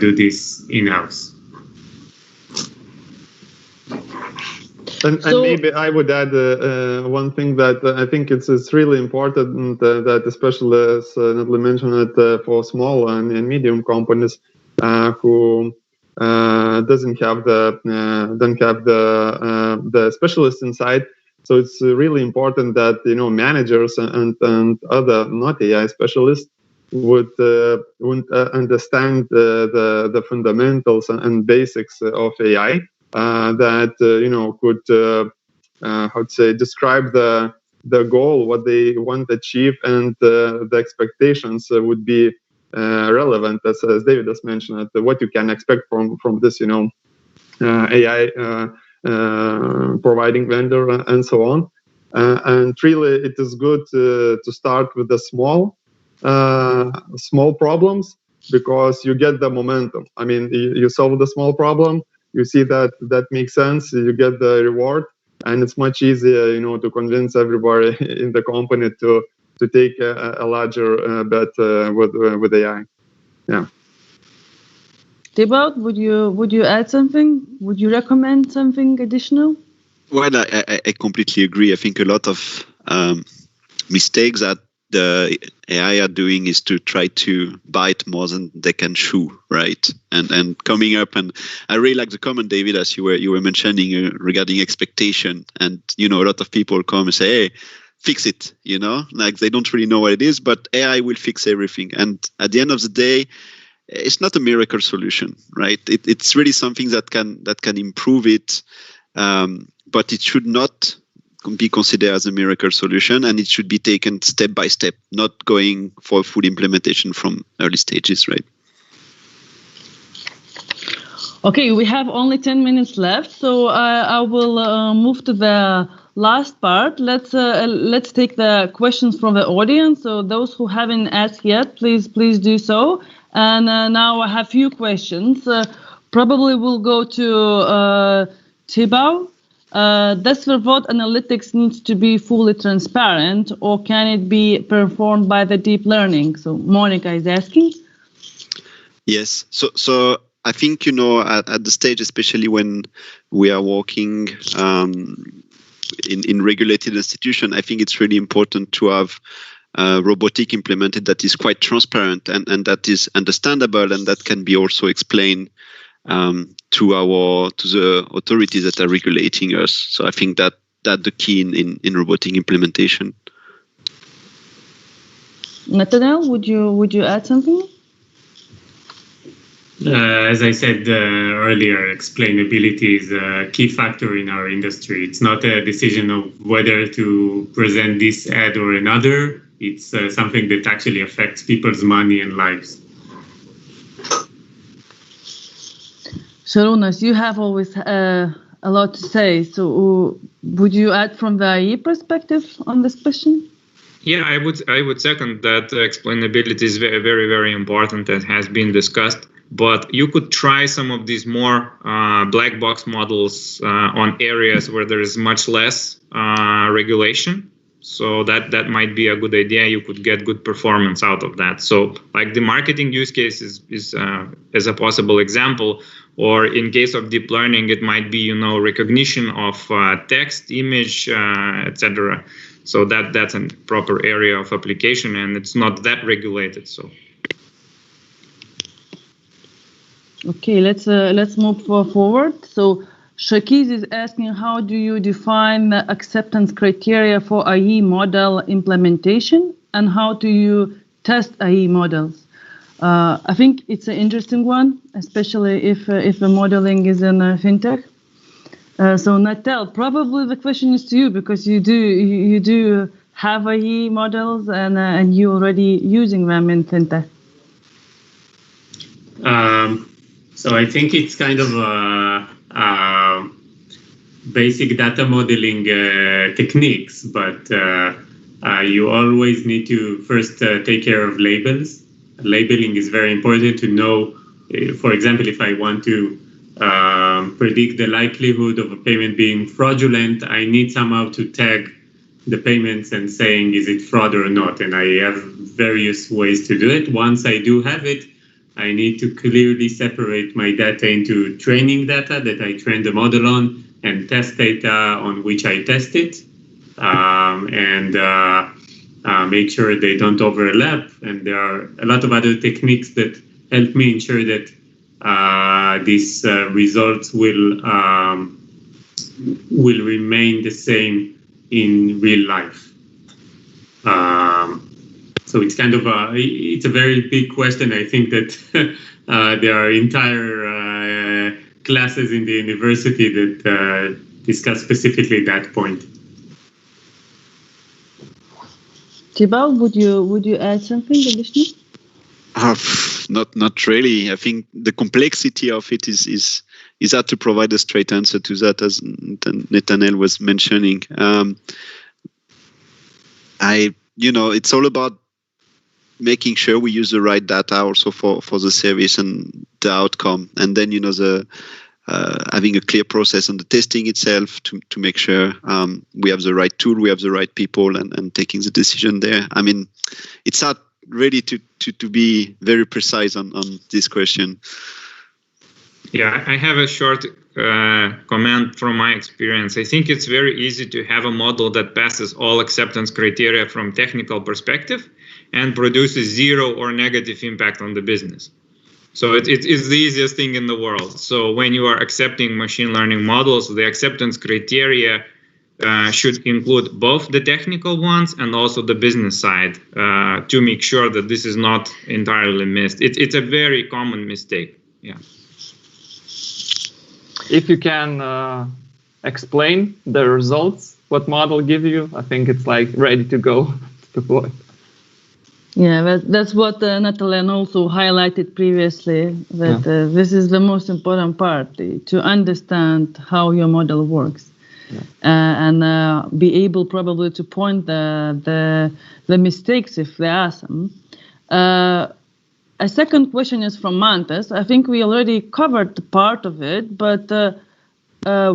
do this in-house. And maybe I would add one thing that I think it's really important that, especially as Natalie mentioned it, for small and medium companies who don't have the specialists inside. So it's really important that managers and other not AI specialists would understand the fundamentals and basics of AI. That could describe the goal, what they want to achieve, and the expectations would be relevant, as David has mentioned, what you can expect from this AI providing vendor and so on. And really, it is good to start with the small problems, because you get the momentum. I mean, you solve the small problem. You see that makes sense. You get the reward, and it's much easier, to convince everybody in the company to take a larger bet with AI. Yeah. Thibaut, would you add something? Would you recommend something additional? Well, I completely agree. I think a lot of mistakes that the AI are doing is to try to bite more than they can chew, right? And coming up, and I really like the comment, David, as you were mentioning regarding expectation. And a lot of people come and say, "Hey, fix it." Like they don't really know what it is, but AI will fix everything. And at the end of the day, it's not a miracle solution, right? It's really something that can improve it, but it should not be considered as a miracle solution, and it should be taken step by step, not going for full implementation from early stages, right? Okay, we have only 10 minutes left, so I will move to the last part. Let's take the questions from the audience. So those who haven't asked yet, please do so. And now I have a few questions. Probably we'll go to Thibaut. Does Vervot analytics need to be fully transparent, or can it be performed by the deep learning? So Monica is asking. Yes. So I think, at the stage, especially when we are working in regulated institution, I think it's really important to have robotic implemented that is quite transparent and that is understandable, and that can be also explained to the authorities that are regulating us. So I think that the key in robotic implementation. Netanel, would you add something? As I said earlier, explainability is a key factor in our industry. It's not a decision of whether to present this ad or another. It's something that actually affects people's money and lives. Sharunas, you have always a lot to say. So would you add from the IE perspective on this question? Yeah, I would second that. Explainability is very, very, very important, and has been discussed. But you could try some of these more black box models on areas where there is much less regulation. So that might be a good idea. You could get good performance out of that. So like the marketing use case is as a possible example. Or in case of deep learning, it might be, recognition of text, image, etc. So that's a proper area of application, and it's not that regulated. So. Okay, let's move forward. So Shakiz is asking, how do you define the acceptance criteria for IE model implementation, and how do you test IE models? I think it's an interesting one, especially if the modeling is in fintech. So Natal, probably the question is to you, because you do have IE models and you're already using them in fintech. So I think it's kind of a basic data modeling techniques, but you always need to first take care of labels. Labeling is very important to know. For example, if I want to predict the likelihood of a payment being fraudulent, I need somehow to tag the payments and saying, is it fraud or not? And I have various ways to do it. Once I do have it, I need to clearly separate my data into training data that I train the model on and test data on which I test it, and make sure they don't overlap. And there are a lot of other techniques that help me ensure that these results will remain the same in real life. So it's kind of it's a very big question. I think that there are entire classes in the university that discuss specifically that point. Tibal, would you add something additional? Not really. I think the complexity of it is hard to provide a straight answer to that, as Netanel was mentioning. It's all about making sure we use the right data also for the service and the outcome, and then having a clear process on the testing itself to make sure we have the right tool, we have the right people, and taking the decision there. I mean, it's hard really to be very precise on this question. Yeah, I have a short comment from my experience. I think it's very easy to have a model that passes all acceptance criteria from technical perspective and produces zero or negative impact on the business. So it's the easiest thing in the world. So when you are accepting machine learning models, the acceptance criteria should include both the technical ones and also the business side to make sure that this is not entirely missed. It's a very common mistake. Yeah. If you can explain the results, what model give you, I think it's like ready to go to deploy. Yeah, that's what Natalien also highlighted previously, that this is the most important part, to understand how your model works. And be able probably to point the mistakes if there are some. A second question is from Mantas. I think we already covered part of it, but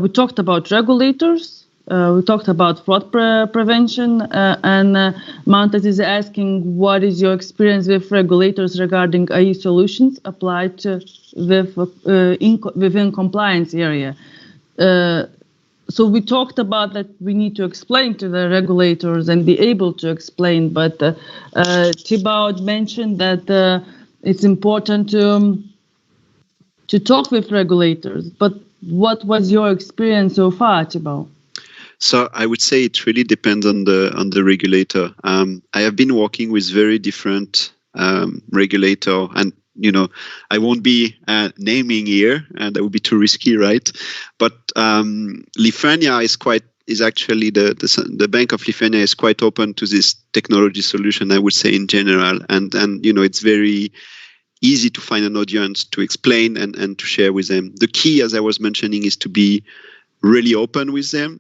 we talked about regulators. We talked about fraud prevention, and Mantas is asking, what is your experience with regulators regarding IE solutions applied within compliance area? So we talked about that we need to explain to the regulators and be able to explain, but Thibaut mentioned that it's important to talk with regulators. But what was your experience so far, Thibaut? So I would say it really depends on the regulator. I have been working with very different regulator, and I won't be naming here, and that would be too risky, right? But Lithuania is actually the Bank of Lithuania is quite open to this technology solution, I would say, in general, and it's very easy to find an audience to explain and to share with them. The key, as I was mentioning, is to be really open with them,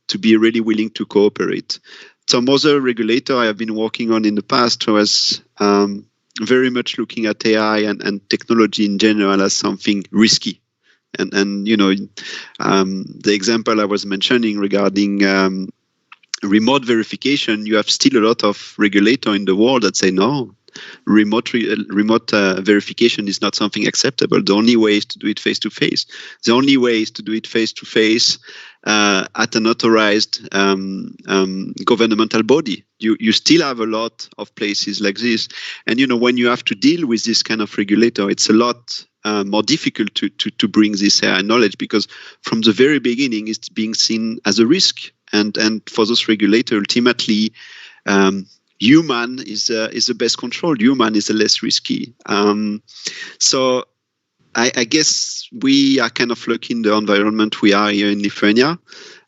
to be really willing to cooperate. Some other regulator I have been working on in the past was very much looking at AI and technology in general as something risky. And the example I was mentioning regarding remote verification, you have still a lot of regulator in the world that say no. Remote verification is not something acceptable. The only way is to do it face-to-face. The only way is to do it face-to-face at an authorized governmental body. You still have a lot of places like this. And, when you have to deal with this kind of regulator, it's a lot more difficult to bring this AI knowledge, because from the very beginning, it's being seen as a risk. And for those regulators, ultimately, human is the best control. Human is the less risky. So I guess we are kind of lucky in the environment we are here in Lithuania.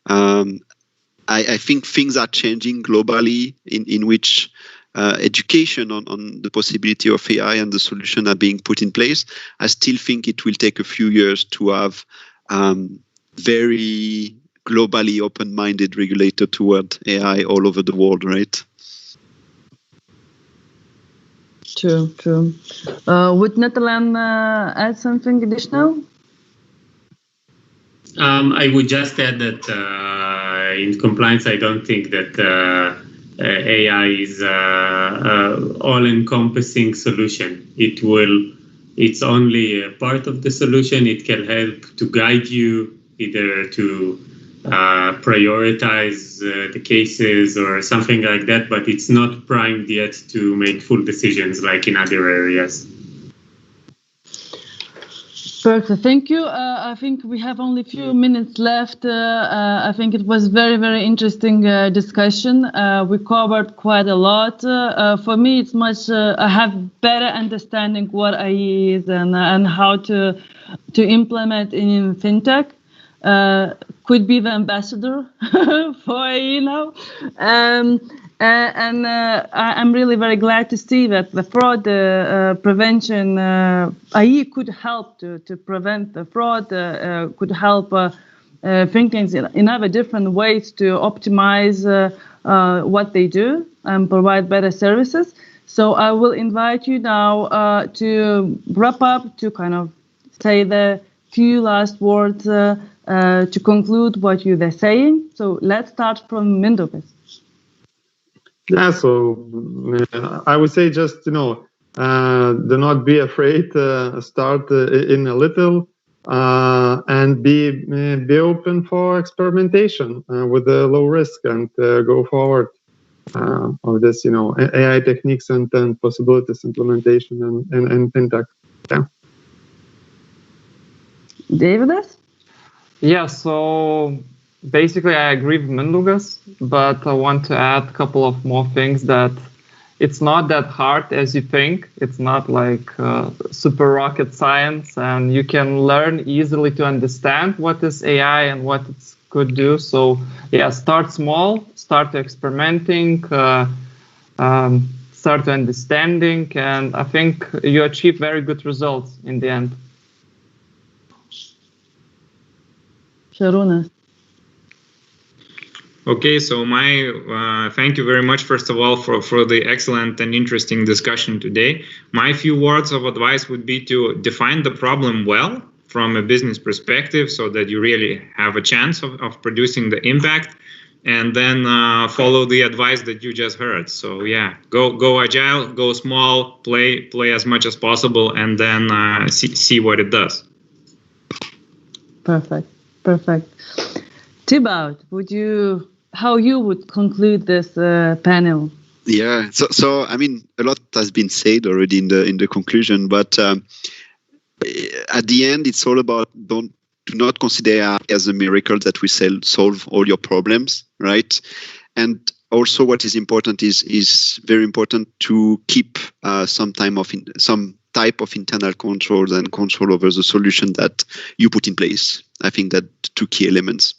I think things are changing globally in which education on the possibility of AI and the solution are being put in place. I still think it will take a few years to have very globally open-minded regulator toward AI all over the world, right? True. Would Netanel add something additional? I would just add that in compliance, I don't think that AI is all-encompassing solution. It's only a part of the solution. It can help to guide you either to prioritize the cases or something like that, but it's not primed yet to make full decisions like in other areas. Perfect. Thank you. I think we have only a few minutes left. I think it was very, very interesting discussion. We covered quite a lot. For me, it's much. I have better understanding what AI is and how to implement in fintech. Could be the ambassador for AI now. I'm really very glad to see that the fraud prevention, AI could help to prevent the fraud, could help thinkings in other different ways to optimize what they do and provide better services. So I will invite you now to wrap up, to kind of say the few last words to conclude what you were saying. So let's start from Mindaugas. Yeah, so I would say just, do not be afraid, start in a little, and be open for experimentation with a low risk, and go forward of this, AI techniques and possibilities implementation and fintech. Yeah. Davidas? Yeah, so basically I agree with Mindaugas, but I want to add a couple of more things, that it's not that hard as you think. It's not like super rocket science, and you can learn easily to understand what is AI and what it could do. So yeah, start small, start experimenting, start understanding, and I think you achieve very good results in the end. Šarūnas. Okay, so my thank you very much, first of all, for the excellent and interesting discussion today. My few words of advice would be to define the problem well from a business perspective, so that you really have a chance of producing the impact, and then follow the advice that you just heard. So yeah, go agile, go small, play as much as possible, and then see what it does. Perfect. Thibaut, how you would conclude this panel? Yeah, so I mean, a lot has been said already in the conclusion, but at the end, it's all about do not consider AI as a miracle that will solve all your problems, right? And also, what is important is very important to keep some type of internal controls and control over the solution that you put in place. I think that two key elements.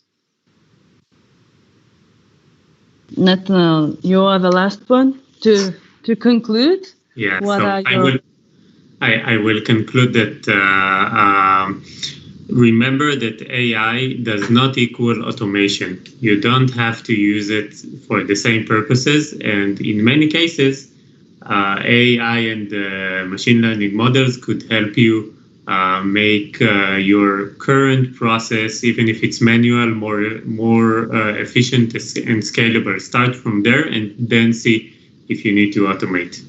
Netanel, you are the last one to conclude. Yeah, What so are your... I will conclude that remember that AI does not equal automation. You don't have to use it for the same purposes, and in many cases, AI and machine learning models could help you make your current process, even if it's manual, more efficient and scalable. Start from there and then see if you need to automate.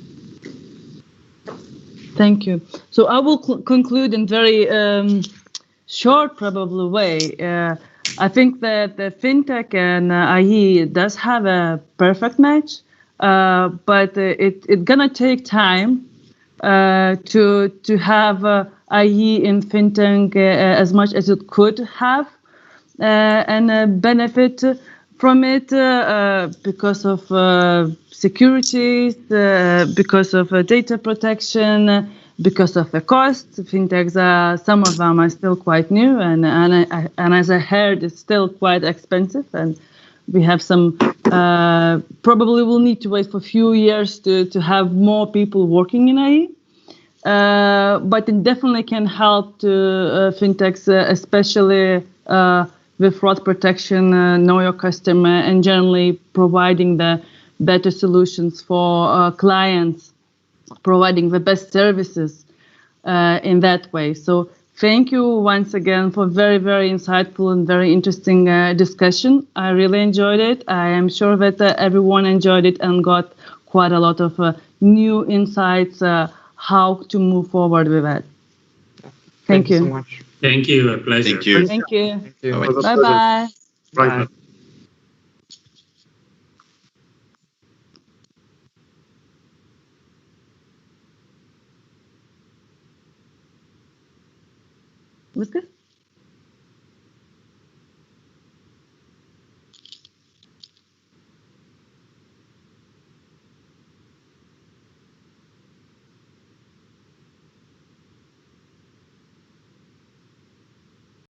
Thank you. So I will conclude in very short, probably way. I think that the fintech and IE does have a perfect match, but it's gonna take time to have IE in fintech as much as it could have, and benefit from it because of security, because of data protection, because of the cost. Fintechs, some of them are still quite new, and as I heard, it's still quite expensive, and we have some, probably will need to wait for a few years to have more people working in IE. But it definitely can help to fintechs, especially with fraud protection, know your customer, and generally providing the better solutions for clients, providing the best services in that way. So thank you once again for very, very insightful and very interesting discussion. I really enjoyed it. I am sure that everyone enjoyed it and got quite a lot of new insights how to move forward with that. Thank you so much. Thank you. A pleasure. Thank you. Thank you. Thank you. Bye-bye. Bye. Viskas?